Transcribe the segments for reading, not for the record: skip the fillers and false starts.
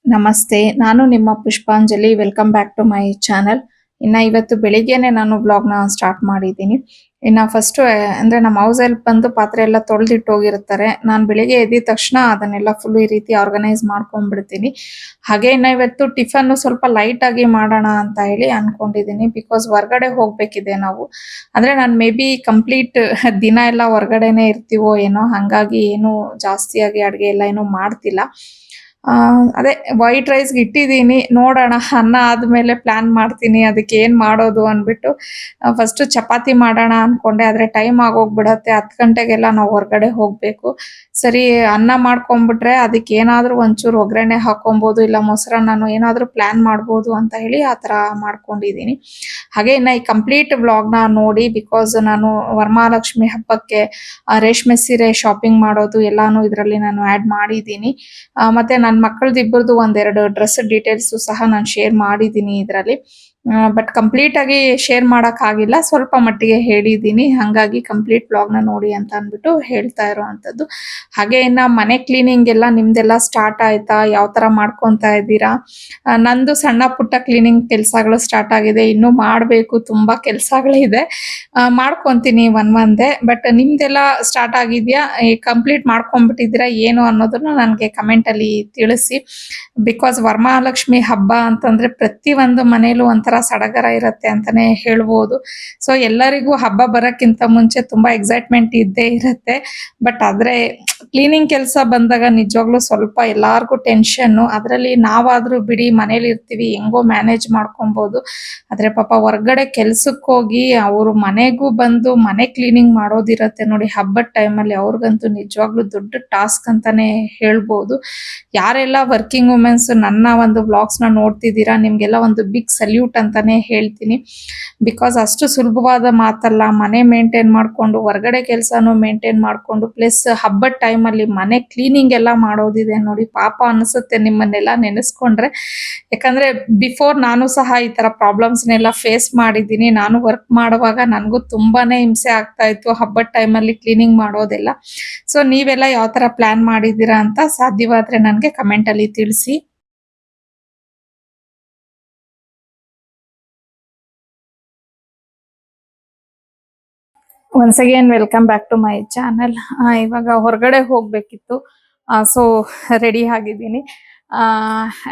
ನಮಸ್ತೆ. ನಾನು ನಿಮ್ಮ Pushpanjali. Welcome back to my channel. ಇವತ್ತು ಬೆಳಿಗ್ಗೆನೆ ನಾನು ವ್ಲಾಗ್‌ನ ಸ್ಟಾರ್ಟ್ ಮಾಡಿದ್ದೀನಿ. ಫಸ್ಟು ಅಂದ್ರೆ ನಮ್ಮ ಹೌಸ್ ಹೆಲ್ಪ್ ಬಂದು ಪಾತ್ರೆ ಎಲ್ಲ ತೊಳೆದಿಟ್ಟು ಹೋಗಿರ್ತಾರೆ. ನಾನು ಬೆಳಿಗ್ಗೆ ಎದ್ದಿದ ತಕ್ಷಣ ಅದನ್ನೆಲ್ಲ ಫುಲ್ ಈ ರೀತಿ ಆರ್ಗನೈಸ್ ಮಾಡ್ಕೊಂಡ್ಬಿಡ್ತೀನಿ. ಹಾಗೆ ಇವತ್ತು ಟಿಫನ್ನು ಸ್ವಲ್ಪ ಲೈಟ್ ಆಗಿ ಮಾಡೋಣ ಅಂತ ಹೇಳಿ ಅನ್ಕೊಂಡಿದ್ದೀನಿ. ಬಿಕಾಸ್ ಹೊರಗಡೆ ಹೋಗ್ಬೇಕಿದೆ ನಾವು. ಅಂದ್ರೆ ನಾನು ಮೇ ಬಿ ಕಂಪ್ಲೀಟ್ ದಿನ ಎಲ್ಲ ಹೊರಗಡೆನೇ ಇರ್ತೀವೋ ಏನೋ, ಹಂಗಾಗಿ ಏನು ಜಾಸ್ತಿಯಾಗಿ ಅಡುಗೆ ಎಲ್ಲ ಏನು ಮಾಡ್ತಿಲ್ಲ. ಅದೇ ವೈಟ್ ರೈಸ್‌ಗೆ ಇಟ್ಟಿದ್ದೀನಿ. ನೋಡೋಣ ಅನ್ನ ಆದ್ಮೇಲೆ ಪ್ಲಾನ್ ಮಾಡ್ತೀನಿ. ಅದಕ್ಕೆ ಏನ್ ಮಾಡೋದು ಅಂದ್ಬಿಟ್ಟು ಫಸ್ಟು ಚಪಾತಿ ಮಾಡೋಣ ಅನ್ಕೊಂಡೆ. ಆದ್ರೆ ಟೈಮ್ ಆಗೋಗ್ಬಿಡತ್ತೆ. 10 ಗಂಟೆಗೆಲ್ಲ ನಾವು ಹೊರಗಡೆ ಹೋಗ್ಬೇಕು. ಸರಿ ಅನ್ನ ಮಾಡ್ಕೊಂಡ್ಬಿಟ್ರೆ ಅದಕ್ಕೆ ಏನಾದ್ರೂ ಒಂಚೂರು ಒಗ್ಗರಣೆ ಹಾಕೊಬೋದು, ಇಲ್ಲ ಮೊಸರನ್ನನೋ ಏನಾದ್ರೂ ಪ್ಲಾನ್ ಮಾಡ್ಬೋದು ಅಂತ ಹೇಳಿ ಆ ಥರ ಮಾಡ್ಕೊಂಡಿದ್ದೀನಿ. ಹಾಗೆ ಈ ಕಂಪ್ಲೀಟ್ ವ್ಲಾಗ್‌ನ ನೋಡಿ. ಬಿಕಾಸ್ ನಾನು ವರಮಹಾಲಕ್ಷ್ಮಿ ಹಬ್ಬಕ್ಕೆ ರೇಷ್ಮೆ ಸೀರೆ ಶಾಪಿಂಗ್ ಮಾಡೋದು ಎಲ್ಲಾನು ಇದರಲ್ಲಿ ನಾನು ಆ್ಯಡ್ ಮಾಡಿದ್ದೀನಿ. ಮತ್ತೆ ನನ್ನ ಮಕ್ಕಳದಿಬ್ಬರದು ಒಂದೆರಡು ಡ್ರೆಸ್ ಡೀಟೇಲ್ಸು ಸಹ ನಾನು ಶೇರ್ ಮಾಡಿದ್ದೀನಿ ಇದರಲ್ಲಿ. ಬಟ್ ಕಂಪ್ಲೀಟ್ ಆಗಿ ಶೇರ್ ಮಾಡೋಕ್ಕಾಗಿಲ್ಲ. ಸ್ವಲ್ಪ ಮಟ್ಟಿಗೆ ಹೇಳಿದ್ದೀನಿ. ಹಾಗಾಗಿ ಕಂಪ್ಲೀಟ್ ವ್ಲಾಗ್‌ನ ನೋಡಿ ಅಂತ ಅಂದ್ಬಿಟ್ಟು ಹೇಳ್ತಾ ಇರೋವಂಥದ್ದು. ಹಾಗೆ ಮನೆ ಕ್ಲೀನಿಂಗ್ ಎಲ್ಲ ನಿಮ್ದೆಲ್ಲ ಸ್ಟಾರ್ಟ್ ಆಯ್ತಾ? ಯಾವ ಥರ ಮಾಡ್ಕೊತಾ ಇದ್ದೀರಾ? ನಂದು ಸಣ್ಣ ಪುಟ್ಟ ಕ್ಲೀನಿಂಗ್ ಕೆಲಸಗಳು ಸ್ಟಾರ್ಟ್ ಆಗಿದೆ. ಇನ್ನೂ ಮಾಡಬೇಕು, ತುಂಬ ಕೆಲಸಗಳಿದೆ. ಮಾಡ್ಕೊತೀನಿ ಒಂದೇ. ಬಟ್ ನಿಮ್ದೆಲ್ಲ ಸ್ಟಾರ್ಟ್ ಆಗಿದೆಯಾ? ಕಂಪ್ಲೀಟ್ ಮಾಡ್ಕೊಂಡ್ಬಿಟ್ಟಿದ್ದೀರಾ ಏನು ಅನ್ನೋದನ್ನ ನನಗೆ ಕಮೆಂಟಲ್ಲಿ ತಿಳಿಸಿ. ಬಿಕಾಸ್ ವರಮಹಾಲಕ್ಷ್ಮಿ ಹಬ್ಬ ಅಂತಂದ್ರೆ ಪ್ರತಿಯೊಂದು ಮನೇಲೂ ಒಂಥರ ಸಡಗರ ಇರುತ್ತೆ ಅಂತಾನೆ ಹೇಳ್ಬೋದು. ಸೊ ಎಲ್ಲರಿಗೂ ಹಬ್ಬ ಬರೋಕ್ಕಿಂತ ಮುಂಚೆ ತುಂಬಾ ಎಕ್ಸೈಟ್ಮೆಂಟ್ ಇದ್ದೇ ಇರುತ್ತೆ. ಬಟ್ ಆದ್ರೆ ಕ್ಲೀನಿಂಗ್ ಕೆಲಸ ಬಂದಾಗ ನಿಜವಾಗ್ಲೂ ಸ್ವಲ್ಪ ಎಲ್ಲಾರ್ಗೂ ಟೆನ್ಷನ್ನು. ಅದರಲ್ಲಿ ನಾವಾದ್ರೂ ಬಿಡಿ ಮನೇಲಿ ಇರ್ತೀವಿ, ಹೆಂಗೋ ಮ್ಯಾನೇಜ್ ಮಾಡ್ಕೊಬೋದು. ಆದ್ರೆ ಪಾಪ ಹೊರ್ಗಡೆ ಕೆಲ್ಸಕ್ಕೆ ಹೋಗಿ ಅವರು ಮನೆಗೂ ಬಂದು ಮನೆ ಕ್ಲೀನಿಂಗ್ ಮಾಡೋದಿರತ್ತೆ ನೋಡಿ ಹಬ್ಬದ ಟೈಮಲ್ಲಿ. ಅವ್ರಿಗಂತೂ ನಿಜವಾಗ್ಲೂ ದೊಡ್ಡ ಟಾಸ್ಕ್ ಅಂತಾನೆ ಹೇಳ್ಬೋದು. ಯಾರೆಲ್ಲ ವರ್ಕಿಂಗ್ ವುಮೆನ್ಸ್ ನನ್ನ ಒಂದು ವ್ಲಾಗ್ಸ್‌ನ ನೋಡ್ತಿದ್ದೀರಾ, ನಿಮ್ಗೆಲ್ಲ ಒಂದು ಬಿಗ್ ಸಲ್ಯೂಟ್ ಅಂತಾನೆ ಹೇಳ್ತೀನಿ. ಬಿಕಾಸ್ ಅಷ್ಟು ಸುಲಭವಾದ ಮಾತಲ್ಲ. ಮನೆ ಮೇಂಟೈನ್ ಮಾಡ್ಕೊಂಡು ಹೊರಗಡೆ ಕೆಲಸನೂ ಮೇಂಟೈನ್ ಮಾಡ್ಕೊಂಡು ಪ್ಲಸ್ ಹಬ್ಬದ ಟೈಮಲ್ಲಿ ಮನೆ ಕ್ಲೀನಿಂಗ್ ಎಲ್ಲ ಮಾಡೋದಿದೆ ನೋಡಿ. ಪಾಪ ಅನಿಸುತ್ತೆ ನಿಮ್ಮನ್ನೆಲ್ಲ ನೆನೆಸ್ಕೊಂಡ್ರೆ. ಯಾಕಂದ್ರೆ ಬಿಫೋರ್ ನಾನು ಸಹ ಈ ತರ ಪ್ರಾಬ್ಲಮ್ಸ್ನೆಲ್ಲ ಫೇಸ್ ಮಾಡಿದ್ದೀನಿ. ನಾನು ವರ್ಕ್ ಮಾಡುವಾಗ ನನಗೂ ತುಂಬಾನೇ ಹಿಂಸೆ ಆಗ್ತಾ ಇತ್ತು ಹಬ್ಬದ ಟೈಮಲ್ಲಿ ಕ್ಲೀನಿಂಗ್ ಮಾಡೋದೆಲ್ಲ. ಸೊ ನೀವೆಲ್ಲ ಯಾವ ತರ ಪ್ಲಾನ್ ಮಾಡಿದ್ದೀರಾ ಅಂತ ಸಾಧ್ಯವಾದ್ರೆ ನನಗೆ ಕಮೆಂಟ್ ಅಲ್ಲಿ ತಿಳಿಸಿ. Once again welcome back to my channel. ಇವಾಗ ಹೊರಗಡೆ ಹೋಗ್ಬೇಕಿತ್ತು. ಸೊ ರೆಡಿ ಆಗಿದ್ದೀನಿ.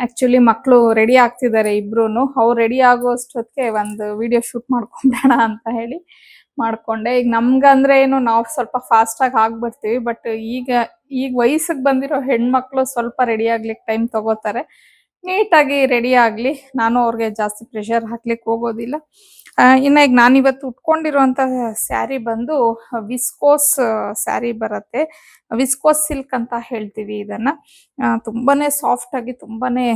ಆಕ್ಚುಲಿ ಮಕ್ಕಳು ರೆಡಿ ಆಗ್ತಿದ್ದಾರೆ ಇಬ್ರುನು. ಅವ್ರು ರೆಡಿ ಆಗೋಷ್ಟೊತ್ತಿಗೆ ಒಂದು ವಿಡಿಯೋ ಶೂಟ್ ಮಾಡ್ಕೊಂಬಿಡೋಣ ಅಂತ ಹೇಳಿ ಮಾಡ್ಕೊಂಡೆ. ಈಗ ನಮ್ಗಂದ್ರೆ ಏನು ನಾವು ಸ್ವಲ್ಪ ಫಾಸ್ಟ್ ಆಗಿ ಆಗ್ಬಿಡ್ತೀವಿ. ಬಟ್ ಈಗ ಈಗ ವಯಸ್ಸಿಗೆ ಬಂದಿರೋ ಹೆಣ್ಮಕ್ಳು ಸ್ವಲ್ಪ ರೆಡಿ ಆಗ್ಲಿಕ್ಕೆ ಟೈಮ್ ತಗೋತಾರೆ. ನೀಟಾಗಿ ರೆಡಿ ಆಗ್ಲಿ. ನಾನು ಅವ್ರಿಗೆ ಜಾಸ್ತಿ ಪ್ರೆಷರ್ ಹಾಕ್ಲಿಕ್ಕೆ ಹೋಗೋದಿಲ್ಲ. ಈಗ ನಾನಿವತ್ತು ಉಟ್ಕೊಂಡಿರುವಂತ ಸ್ಯಾರಿ ಬಂದು ವಿಸ್ಕೋಸ್ ಸ್ಯಾರಿ ಬರುತ್ತೆ. ವಿಸ್ಕೋಸ್ ಸಿಲ್ಕ್ ಅಂತ ಹೇಳ್ತೀವಿ ಇದನ್ನ. ತುಂಬಾನೇ ಸಾಫ್ಟ್ ಆಗಿ ತುಂಬಾನೇ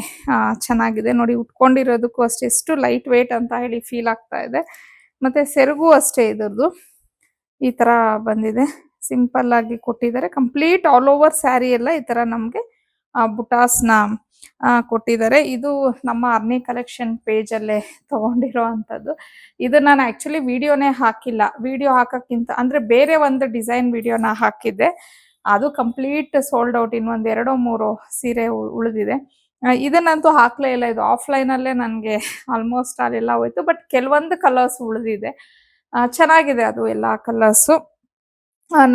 ಚೆನ್ನಾಗಿದೆ ನೋಡಿ. ಉಟ್ಕೊಂಡಿರೋದಕ್ಕೂ ಅಷ್ಟೇ ಎಷ್ಟು ಲೈಟ್ ವೇಟ್ ಅಂತ ಹೇಳಿ ಫೀಲ್ ಆಗ್ತಾ ಇದೆ. ಮತ್ತೆ ಸೆರಗು ಅಷ್ಟೇ ಇದ್ರದ್ದು ಈ ತರ ಬಂದಿದೆ. ಸಿಂಪಲ್ ಆಗಿ ಕೊಟ್ಟಿದ್ದಾರೆ. ಕಂಪ್ಲೀಟ್ ಆಲ್ ಓವರ್ ಸ್ಯಾರಿ ಎಲ್ಲ ಈ ತರ ನಮ್ಗೆ ಬುಟಾಸ್ನ ಕೊಟ್ಟಿದ್ದಾರೆ. ಇದು ನಮ್ಮ ಅರ್ನಿ ಕಲೆಕ್ಷನ್ ಪೇಜ್ ಅಲ್ಲೇ ತಗೊಂಡಿರೋ ಅಂತದ್ದು. ಇದು ನಾನು ಆಕ್ಚುಲಿ ವಿಡಿಯೋನೇ ಹಾಕಿಲ್ಲ. ವಿಡಿಯೋ ಹಾಕಕ್ಕಿಂತ ಅಂದ್ರೆ ಬೇರೆ ಒಂದು ಡಿಸೈನ್ ವಿಡಿಯೋನ ಹಾಕಿದ್ದೆ. ಅದು ಕಂಪ್ಲೀಟ್ ಸೋಲ್ಡ್ ಔಟ್. ಇನ್ನೊಂದ್ 2-3 ಸೀರೆ ಉಳಿದಿದೆ. ಇದನ್ನಂತೂ ಹಾಕ್ಲೇ ಇಲ್ಲ. ಇದು ಆಫ್ಲೈನ್ ಅಲ್ಲೇ ನನಗೆ ಆಲ್ಮೋಸ್ಟ್ ಅಲ್ಲೆಲ್ಲ ಹೋಯ್ತು. ಬಟ್ ಕೆಲವೊಂದು ಕಲರ್ಸ್ ಉಳಿದಿದೆ. ಚೆನ್ನಾಗಿದೆ ಅದು ಎಲ್ಲಾ ಕಲರ್ಸು.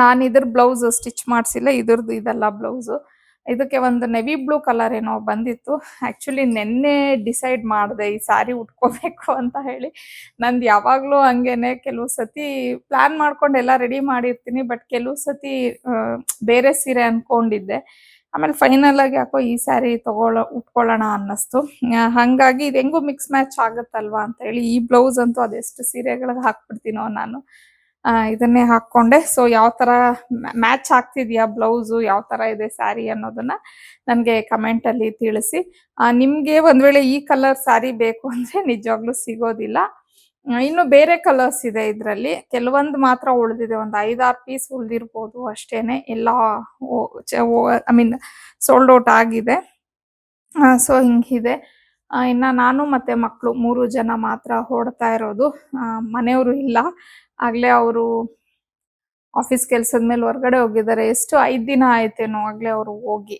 ನಾನು ಇದ್ರ ಬ್ಲೌಸ್ ಸ್ಟಿಚ್ ಮಾಡಿಸಿಲ್ಲ. ಇದ್ರದ್ದು ಇದೆಲ್ಲ ಬ್ಲೌಸು. ಇದಕ್ಕೆ ಒಂದು ನೆವಿ ಬ್ಲೂ ಕಲರ್ ಏನೋ ಬಂದಿತ್ತು. ಆಕ್ಚುಲಿ ನೆನ್ನೆ ಡಿಸೈಡ್ ಮಾಡಿದೆ ಈ ಸ್ಯಾರಿ ಉಟ್ಕೋಬೇಕು ಅಂತ ಹೇಳಿ. ನಂದು ಯಾವಾಗಲೂ ಹಂಗೇನೆ. ಕೆಲವು ಸತಿ ಪ್ಲಾನ್ ಮಾಡ್ಕೊಂಡು ಎಲ್ಲ ರೆಡಿ ಮಾಡಿರ್ತೀನಿ. ಬಟ್ ಕೆಲವು ಸತಿ ಬೇರೆ ಸೀರೆ ಅನ್ಕೊಂಡಿದ್ದೆ. ಆಮೇಲೆ ಫೈನಲ್ ಆಗಿ ಯಾಕೋ ಈ ಸ್ಯಾರಿ ಉಟ್ಕೊಳ್ಳೋಣ ಅನ್ನಿಸ್ತು. ಹಂಗಾಗಿ ಇದು ಹೆಂಗೋ ಮಿಕ್ಸ್ ಮ್ಯಾಚ್ ಆಗುತ್ತಲ್ವಾ ಅಂತ ಹೇಳಿ ಈ ಬ್ಲೌಸ್ ಅಂತೂ ಅದೆಷ್ಟು ಸೀರೆಗಳಿಗೆ ಹಾಕ್ಬಿಡ್ತೀನೋ ನಾನು. ಇದನ್ನೇ ಹಾಕ್ಕೊಂಡೆ. ಸೊ ಯಾವ ತರ ಮ್ಯಾಚ್ ಆಗ್ತಿದ್ಯಾ ಬ್ಲೌಸು, ಯಾವ ತರ ಇದೆ ಸ್ಯಾರಿ ಅನ್ನೋದನ್ನ ನನಗೆ ಕಮೆಂಟ್ ಅಲ್ಲಿ ತಿಳಿಸಿ. ನಿಮ್ಗೆ ಒಂದ್ ವೇಳೆ ಈ ಕಲರ್ ಸ್ಯಾರಿ ಬೇಕು ಅಂದ್ರೆ ನಿಜವಾಗ್ಲೂ ಸಿಗೋದಿಲ್ಲ. ಇನ್ನು ಬೇರೆ ಕಲರ್ಸ್ ಇದೆ ಇದ್ರಲ್ಲಿ. ಕೆಲವೊಂದು ಮಾತ್ರ ಉಳಿದಿದೆ. ಒಂದು 5-6 ಪೀಸ್ ಉಳಿದಿರ್ಬೋದು ಅಷ್ಟೇನೆ. ಎಲ್ಲ ಐ ಮೀನ್ ಸೋಲ್ಡ್ ಔಟ್ ಆಗಿದೆ. ಸೊ ಹಿಂಗಿದೆ. ನಾನು ಮತ್ತೆ ಮಕ್ಕಳು 3 ಜನ ಮಾತ್ರ ಹೊರಡ್ತಾ ಇರೋದು. ಮನೆಯವರು ಇಲ್ಲ. ಆಗ್ಲೇ ಅವರು ಆಫೀಸ್ ಕೆಲ್ಸದ ಮೇಲೆ ಹೊರಗಡೆ ಹೋಗಿದ್ದಾರೆ. ಎಷ್ಟು 5 ದಿನ ಆಯ್ತೇನೋ ಆಗ್ಲೇ ಅವರು ಹೋಗಿ.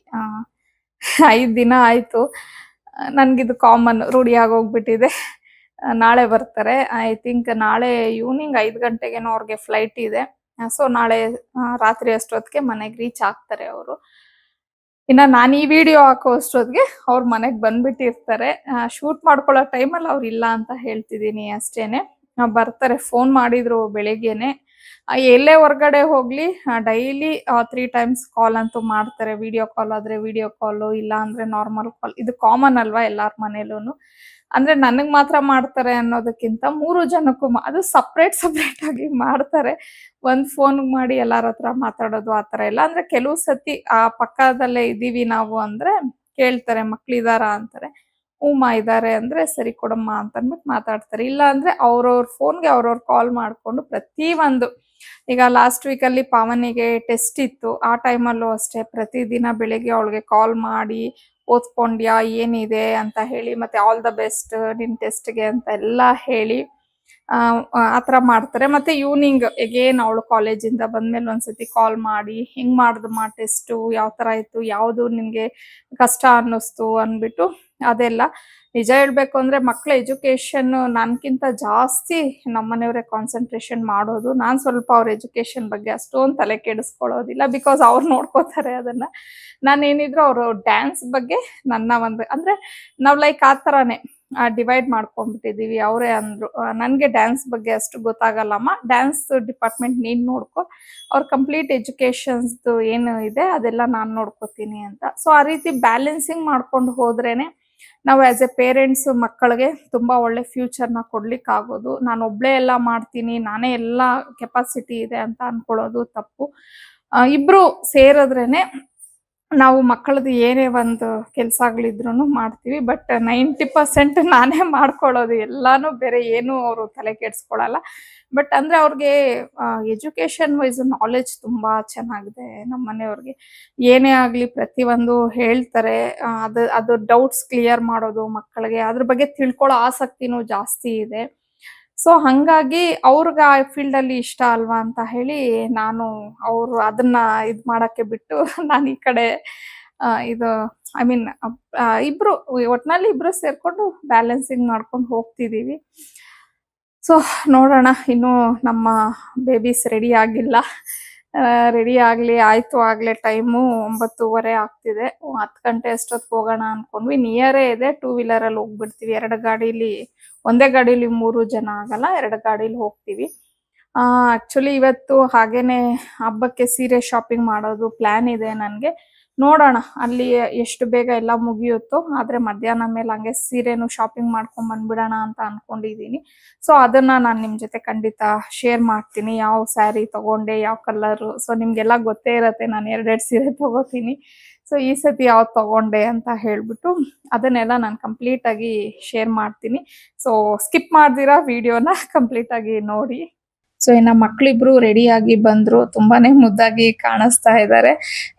5 ದಿನ ಆಯ್ತು. ನನ್ಗಿದು ಕಾಮನ್ ರೂಢಿಯಾಗೋಗ್ಬಿಟ್ಟಿದೆ. ನಾಳೆ ಬರ್ತಾರೆ. ಐ ಥಿಂಕ್ ನಾಳೆ ಈವ್ನಿಂಗ್ 5 ಗಂಟೆಗೇನೋ ಅವ್ರಿಗೆ ಫ್ಲೈಟ್ ಇದೆ. ಸೊ ನಾಳೆ ರಾತ್ರಿ ಅಷ್ಟೊತ್ತಿಗೆ ಮನೆಗೆ ರೀಚ್ ಆಗ್ತಾರೆ ಅವರು. ಇನ್ನ ನಾನು ಈ ವಿಡಿಯೋ ಹಾಕೋ ಅಷ್ಟೊತ್ತಿಗೆ ಅವ್ರ ಮನೆಗೆ ಬಂದ್ಬಿಟ್ಟಿರ್ತಾರೆ. ಶೂಟ್ ಮಾಡ್ಕೊಳ್ಳೋ ಟೈಮಲ್ಲಿ ಅವ್ರು ಇಲ್ಲ ಅಂತ ಹೇಳ್ತಿದ್ದೀನಿ ಅಷ್ಟೇನೆ. ಬರ್ತಾರೆ. ಫೋನ್ ಮಾಡಿದ್ರು ಬೆಳಿಗ್ಗೆನೆ. ಎಲ್ಲೇ ಹೊರಗಡೆ ಹೋಗ್ಲಿ ಡೈಲಿ 3 ಟೈಮ್ಸ್ ಕಾಲ್ ಅಂತೂ ಮಾಡ್ತಾರೆ. ವಿಡಿಯೋ ಕಾಲ್ ಆದ್ರೆ ವಿಡಿಯೋ ಕಾಲು, ಇಲ್ಲ ಅಂದ್ರೆ ನಾರ್ಮಲ್ ಕಾಲ್. ಇದು ಕಾಮನ್ ಅಲ್ವಾ ಎಲ್ಲಾರ್ ಮನೇಲೂನು. ಅಂದ್ರೆ ನನಗ್ ಮಾತ್ರ ಮಾಡ್ತಾರೆ ಅನ್ನೋದಕ್ಕಿಂತ 3 ಜನಕ್ಕೂ ಅದು ಸಪ್ರೇಟ್ ಸಪ್ರೇಟ್ ಆಗಿ ಮಾಡ್ತಾರೆ. ಒಂದ್ ಫೋನ್‌ಗ್ ಮಾಡಿ ಎಲ್ಲಾರ್ ಹತ್ರ ಮಾತಾಡೋದು ಆ ತರ ಇಲ್ಲ. ಅಂದ್ರೆ ಕೆಲವು ಸತಿ ಪಕ್ಕದಲ್ಲೇ ಇದೀವಿ ನಾವು ಅಂದ್ರೆ ಕೇಳ್ತಾರೆ, ಮಕ್ಳಿದಾರಾ ಅಂತಾರೆ. ಹೂಮ್ಮ ಇದಾರೆ ಅಂದ್ರೆ ಸರಿ ಕೊಡಮ್ಮ ಅಂತ ಅಂದ್ಬಿಟ್ಟು ಮಾತಾಡ್ತಾರೆ. ಇಲ್ಲ ಅಂದ್ರೆ ಅವ್ರವ್ರ ಫೋನ್‌ಗೆ ಅವ್ರವ್ರ ಕಾಲ್ ಮಾಡ್ಕೊಂಡು ಪ್ರತಿ ಒಂದು ಈಗ ಲಾಸ್ಟ್ ವೀಕಲ್ಲಿ ಪಾವನಿಗೆ ಟೆಸ್ಟ್ ಇತ್ತು. ಆ ಟೈಮಲ್ಲೂ ಅಷ್ಟೇ ಪ್ರತಿದಿನ ಬೆಳಿಗ್ಗೆ ಅವಳಿಗೆ ಕಾಲ್ ಮಾಡಿ ಓದ್ಕೊಂಡ್ಯಾ ಏನಿದೆ ಅಂತ ಹೇಳಿ, ಮತ್ತೆ ಆಲ್ ದ ಬೆಸ್ಟ್ ನಿನ್ ಟೆಸ್ಟ್‌ಗೆ ಅಂತ ಎಲ್ಲ ಹೇಳಿ ಆ ಥರ ಮಾಡ್ತಾರೆ. ಮತ್ತೆ ಈವ್ನಿಂಗ್ ಎಗೇನ್ ಅವಳು ಕಾಲೇಜಿಂದ ಬಂದ್ಮೇಲೆ ಒಂದ್ಸತಿ ಕಾಲ್ ಮಾಡಿ ಹೆಂಗ್ ಮಾಡ್ದಮ್ಮ ಟೆಸ್ಟು, ಯಾವ ಥರ ಇತ್ತು, ಯಾವುದು ನಿನ್ಗೆ ಕಷ್ಟ ಅನ್ನಿಸ್ತು ಅಂದ್ಬಿಟ್ಟು ಅದೆಲ್ಲ. ನಿಜ ಹೇಳ್ಬೇಕು ಅಂದ್ರೆ ಮಕ್ಳ ಎಜುಕೇಶನ್ ನನ್ಕಿಂತ ಜಾಸ್ತಿ ನಮ್ಮನೆಯವರೇ ಕಾನ್ಸಂಟ್ರೇಷನ್ ಮಾಡೋದು. ನಾನ್ ಸ್ವಲ್ಪ ಅವ್ರ ಎಜುಕೇಶನ್ ಬಗ್ಗೆ ಅಷ್ಟೊಂದು ತಲೆ ಕೆಡಿಸ್ಕೊಳ್ಳೋದಿಲ್ಲ. ಬಿಕಾಸ್ ಅವ್ರು ನೋಡ್ಕೋತಾರೆ ಅದನ್ನ. ನಾನೇನಿದ್ರು ಅವರು ಡ್ಯಾನ್ಸ್ ಬಗ್ಗೆ ನನ್ನ ಒಂದು ಅಂದ್ರೆ ನಾವ್ ಲೈಕ್ ಆ ಥರಾನೇ ಡಿವೈಡ್ ಮಾಡ್ಕೊಂಡ್ಬಿಟ್ಟಿದೀವಿ. ಅವರೇ ಅಂದ್ರು, ನನ್ಗೆ ಡ್ಯಾನ್ಸ್ ಬಗ್ಗೆ ಅಷ್ಟು ಗೊತ್ತಾಗಲ್ಲಮ್ಮ, ಡ್ಯಾನ್ಸ್ ಡಿಪಾರ್ಟ್ಮೆಂಟ್ ನೀನ್ ನೋಡ್ಕೊ, ಅವ್ರ ಕಂಪ್ಲೀಟ್ ಎಜುಕೇಶನ್ಸ್ದು ಏನು ಇದೆ ಅದೆಲ್ಲ ನಾನ್ ನೋಡ್ಕೋತೀನಿ ಅಂತ. ಸೊ ಆ ರೀತಿ ಬ್ಯಾಲೆನ್ಸಿಂಗ್ ಮಾಡ್ಕೊಂಡು ಹೋದ್ರೇನೆ ನಾವು ಆಸ್ ಎ ಪೇರೆಂಟ್ಸ್ ಮಕ್ಕಳಿಗೆ ತುಂಬಾ ಒಳ್ಳೆ ಫ್ಯೂಚರ್ನ ಕೊಡ್ಲಿಕ್ಕೆ ಆಗೋದು. ನಾನು ಒಬ್ಳೇ ಎಲ್ಲ ಮಾಡ್ತೀನಿ, ನಾನೇ ಎಲ್ಲ ಕೆಪಾಸಿಟಿ ಇದೆ ಅಂತ ಅನ್ಕೊಳ್ಳೋದು ತಪ್ಪು. ಇಬ್ರು ಸೇರಿದ್ರೇನೆ ನಾವು ಮಕ್ಕಳದು ಏನೇ ಒಂದು ಕೆಲ್ಸಗಳಿದ್ರೂನು ಮಾಡ್ತೀವಿ. ಬಟ್ 90% ನಾನೇ ಮಾಡ್ಕೊಳ್ಳೋದು ಎಲ್ಲಾನು. ಬೇರೆ ಏನು ಅವರು ತಲೆ ಕೆಡ್ಸ್ಕೊಳಲ್ಲ. ಬಟ್ ಅಂದ್ರೆ ಅವ್ರಿಗೆ ಎಜುಕೇಶನ್ ವೈಸ್ ನಾಲೆಡ್ಜ್ ತುಂಬಾ ಚೆನ್ನಾಗಿದೆ ನಮ್ಮನೆಯವ್ರಿಗೆ. ಏನೇ ಆಗ್ಲಿ ಪ್ರತಿಯೊಂದು ಹೇಳ್ತಾರೆ. ಅದು ಡೌಟ್ಸ್ ಕ್ಲಿಯರ್ ಮಾಡೋದು ಮಕ್ಕಳಿಗೆ, ಅದ್ರ ಬಗ್ಗೆ ತಿಳ್ಕೊಳ್ಳೋ ಆಸಕ್ತಿನೂ ಜಾಸ್ತಿ ಇದೆ. ಸೊ ಹಂಗಾಗಿ ಅವ್ರಿಗೆ ಆ ಫೀಲ್ಡ್ ಅಲ್ಲಿ ಇಷ್ಟ ಅಲ್ವಾ ಅಂತ ಹೇಳಿ ನಾನು ಅವ್ರು ಅದನ್ನ ಇದ್ ಮಾಡಕ್ಕೆ ಬಿಟ್ಟು ನಾನು ಈ ಕಡೆ ಇದು ಐ ಮೀನ್ ಇಬ್ರು ಒಟ್ನಲ್ಲಿ ಇಬ್ರು ಸೇರ್ಕೊಂಡು ಬ್ಯಾಲೆನ್ಸಿಂಗ್ ಮಾಡ್ಕೊಂಡು ಹೋಗ್ತಿದೀವಿ. ಸೊ ನೋಡೋಣ, ಇನ್ನು ನಮ್ಮ ಬೇಬೀಸ್ ರೆಡಿ ಆಗಿಲ್ಲ. ರೆಡಿ ಆಗ್ಲಿ ಆಯ್ತು. ಆಗ್ಲೇ ಟೈಮು 9:30 ಆಗ್ತಿದೆ. 10 ಗಂಟೆ ಅಷ್ಟೊತ್ತಿಗೆ ಹೋಗೋಣ ಅನ್ಕೊಂಡ್ವಿ. ನಿಯರೇ ಇದೆ, 2 ವೀಲರಲ್ಲಿ ಹೋಗ್ಬಿಡ್ತೀವಿ. 2 ಗಾಡೀಲಿ, ಒಂದೇ ಗಾಡೀಲಿ 3 ಜನ ಆಗಲ್ಲ, 2 ಗಾಡೀಲಿ ಹೋಗ್ತೀವಿ. ಆಕ್ಚುಲಿ ಇವತ್ತು ಹಾಗೇನೆ ಹಬ್ಬಕ್ಕೆ ಸೀರೆ ಶಾಪಿಂಗ್ ಮಾಡೋದು ಪ್ಲಾನ್ ಇದೆ ನನ್ಗೆ. ನೋಡೋಣ ಅಲ್ಲಿ ಎಷ್ಟು ಬೇಗ ಎಲ್ಲ ಮುಗಿಯುತ್ತೋ. ಆದ್ರೆ ಮಧ್ಯಾಹ್ನ ಮೇಲೆ ಹಂಗೆ ಸೀರೆನು ಶಾಪಿಂಗ್ ಮಾಡ್ಕೊಂಡ್ ಬಂದ್ಬಿಡೋಣ ಅಂತ ಅನ್ಕೊಂಡಿದೀನಿ. ಸೊ ಅದನ್ನ ನಾನು ನಿಮ್ ಜೊತೆ ಖಂಡಿತ ಶೇರ್ ಮಾಡ್ತೀನಿ. ಯಾವ ಸ್ಯಾರಿ ತಗೊಂಡೆ, ಯಾವ ಕಲರು. ಸೊ ನಿಮ್ಗೆಲ್ಲ ಗೊತ್ತೇ ಇರತ್ತೆ ನಾನು 2 ಸೀರೆ ತಗೋತೀನಿ. ಸೊ ಈ ಸತಿ ಯಾವ್ದು ತಗೊಂಡೆ ಅಂತ ಹೇಳ್ಬಿಟ್ಟು ಅದನ್ನೆಲ್ಲ ನಾನು ಕಂಪ್ಲೀಟ್ ಆಗಿ ಶೇರ್ ಮಾಡ್ತೀನಿ. ಸೊ ಸ್ಕಿಪ್ ಮಾಡ್ದಿರಾ ವಿಡಿಯೋನ ಕಂಪ್ಲೀಟ್ ಆಗಿ ನೋಡಿ. ಸೊ ಇನ್ನ ಮಕ್ಳಿಬ್ರು ರೆಡಿ ಆಗಿ ಬಂದ್ರು. ತುಂಬಾನೇ ಮುದ್ದಾಗಿ ಕಾಣಿಸ್ತಾ ಇದ್ದಾರೆ.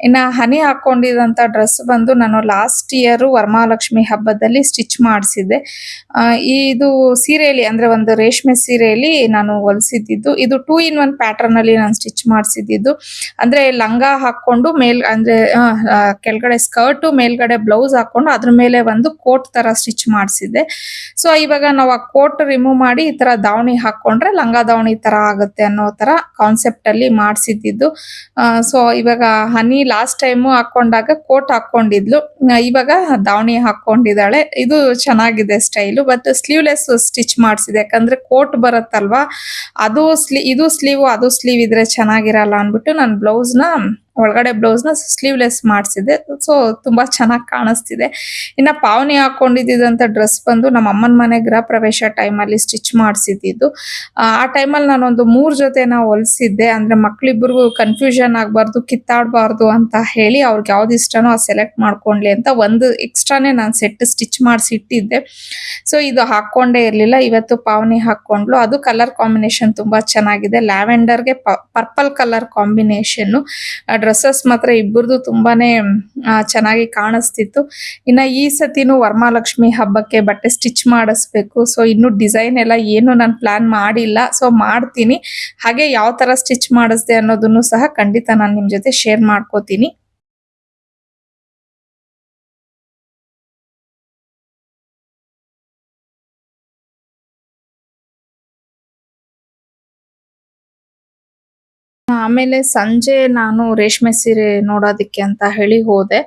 ಇನ್ನ ಹನಿ ಹಾಕೊಂಡಿದಂತ ಡ್ರೆಸ್ ಬಂದು ನಾನು ಲಾಸ್ಟ್ ಇಯರ್ ವರಮಹಾಲಕ್ಷ್ಮಿ ಹಬ್ಬದಲ್ಲಿ ಸ್ಟಿಚ್ ಮಾಡಿಸಿದ್ದೆ. ಇದು ಸೀರೆಯಲ್ಲಿ ಅಂದ್ರೆ ಒಂದು ರೇಷ್ಮೆ ಸೀರೆಯಲ್ಲಿ ನಾನು ಹೊಲಿಸಿದ್ದು. ಇದು 2 in 1 ಪ್ಯಾಟರ್ನ್ ಅಲ್ಲಿ ನಾನು ಸ್ಟಿಚ್ ಮಾಡಿಸಿದ್ದು. ಅಂದ್ರೆ ಲಂಗ ಹಾಕೊಂಡು ಅಂದ್ರೆ ಕೆಳಗಡೆ ಸ್ಕರ್ಟ್, ಮೇಲ್ಗಡೆ ಬ್ಲೌಸ್ ಹಾಕೊಂಡು ಅದ್ರ ಮೇಲೆ ಒಂದು ಕೋಟ್ ತರ ಸ್ಟಿಚ್ ಮಾಡಿಸಿದ್ದೆ. ಸೊ ಇವಾಗ ನಾವು ಆ ಕೋಟ್ ರಿಮೂವ್ ಮಾಡಿ ಈ ತರ ದಾವಣಿ ಹಾಕೊಂಡ್ರೆ ಲಂಗ ದಾವಣಿ ತರ ಆಗುತ್ತೆ ಅನ್ನೋ ತರ ಕಾನ್ಸೆಪ್ಟ್ ಅಲ್ಲಿ ಮಾಡಿಸಿದ್ದು. ಸೊ ಇವಾಗ ಹನಿ ಲಾಸ್ಟ್ ಟೈಮ್ ಹಾಕೊಂಡಾಗ ಕೋಟ್ ಹಾಕೊಂಡಿದ್ಲು, ಇವಾಗ ದಾವಣಿ ಹಾಕೊಂಡಿದ್ದಾಳೆ. ಇದು ಚೆನ್ನಾಗಿದೆ ಸ್ಟೈಲು. ಬಟ್ ಸ್ಲೀವ್ಲೆಸ್ ಸ್ಟಿಚ್ ಮಾಡಿಸಿದೆ, ಯಾಕಂದ್ರೆ ಕೋಟ್ ಬರುತ್ತಲ್ವಾ, ಅದು ಇದು ಸ್ಲೀವ್ ಅದು ಸ್ಲೀವ್ ಇದ್ರೆ ಚೆನ್ನಾಗಿರಲ್ಲ ಅನ್ಬಿಟ್ಟು ನಾನು ಒಳಗಡೆ ಬ್ಲೌಸ್ನ ಸ್ಲೀವ್ಲೆಸ್ ಮಾಡಿಸಿದೆ. ಸೊ ತುಂಬಾ ಚೆನ್ನಾಗಿ ಕಾಣಿಸ್ತಿದೆ. ಇನ್ನ ಪಾವನಿ ಹಾಕೊಂಡಿದ್ದಂತ ಡ್ರೆಸ್ ಬಂದು ನಮ್ಮ ಅಮ್ಮನ ಮನೆ ಗೃಹ ಪ್ರವೇಶ ಟೈಮಲ್ಲಿ ಸ್ಟಿಚ್ ಮಾಡಿಸಿದ್ದು. ಆ ಟೈಮಲ್ಲಿ ನಾನೊಂದು 3 ಜೊತೆನ ಹೊಲಿಸಿದ್ದೆ. ಅಂದ್ರೆ ಮಕ್ಳಿಬ್ರಿಗೂ ಕನ್ಫ್ಯೂಷನ್ ಆಗ್ಬಾರ್ದು, ಕಿತ್ತಾಡ್ಬಾರ್ದು ಅಂತ ಹೇಳಿ ಅವ್ರಿಗೆ ಯಾವ್ದು ಇಷ್ಟನೋ ಅದು ಸೆಲೆಕ್ಟ್ ಮಾಡ್ಕೊಂಡ್ಲಿ ಅಂತ ಒಂದು ಎಕ್ಸ್ಟ್ರಾನೇ ನಾನು ಸೆಟ್ ಸ್ಟಿಚ್ ಮಾಡಿಸಿ ಇಟ್ಟಿದ್ದೆ. ಸೊ ಇದು ಹಾಕೊಂಡೇ ಇರ್ಲಿಲ್ಲ. ಇವತ್ತು ಪಾವನಿ ಹಾಕೊಂಡ್ಲು. ಅದು ಕಲರ್ ಕಾಂಬಿನೇಷನ್ ತುಂಬಾ ಚೆನ್ನಾಗಿದೆ. ಲ್ಯಾವೆಂಡರ್ಗೆ ಪರ್ಪಲ್ ಕಲರ್ ಕಾಂಬಿನೇಷನ್. ಡ್ರೆಸ್ಸಸ್ ಮಾತ್ರ ಇಬ್ಬರದು ತುಂಬಾನೇ ಚೆನ್ನಾಗಿ ಕಾಣಿಸ್ತಿತ್ತು. ಇನ್ನ ಈ ಸತಿನೂ ವರಮಹಾಲಕ್ಷ್ಮಿ ಹಬ್ಬಕ್ಕೆ ಬಟ್ಟೆ ಸ್ಟಿಚ್ ಮಾಡಿಸ್ಬೇಕು. ಸೊ ಇನ್ನು ಡಿಸೈನ್ ಎಲ್ಲ ಏನು ನಾನು ಪ್ಲಾನ್ ಮಾಡಿಲ್ಲ. ಸೊ ಮಾಡ್ತೀನಿ. ಹಾಗೆ ಯಾವ ತರ ಸ್ಟಿಚ್ ಮಾಡಿಸ್ದೆ ಅನ್ನೋದನ್ನು ಸಹ ಖಂಡಿತ ನಾನು ನಿಮ್ ಜೊತೆ ಶೇರ್ ಮಾಡ್ಕೋತೀನಿ. ಆಮೇಲೆ ಸಂಜೆ ನಾನು ರೇಷ್ಮೆ ಸೀರೆ ನೋಡೋದಕ್ಕೆ ಅಂತ ಹೇಳಿ ಹೋದೆ.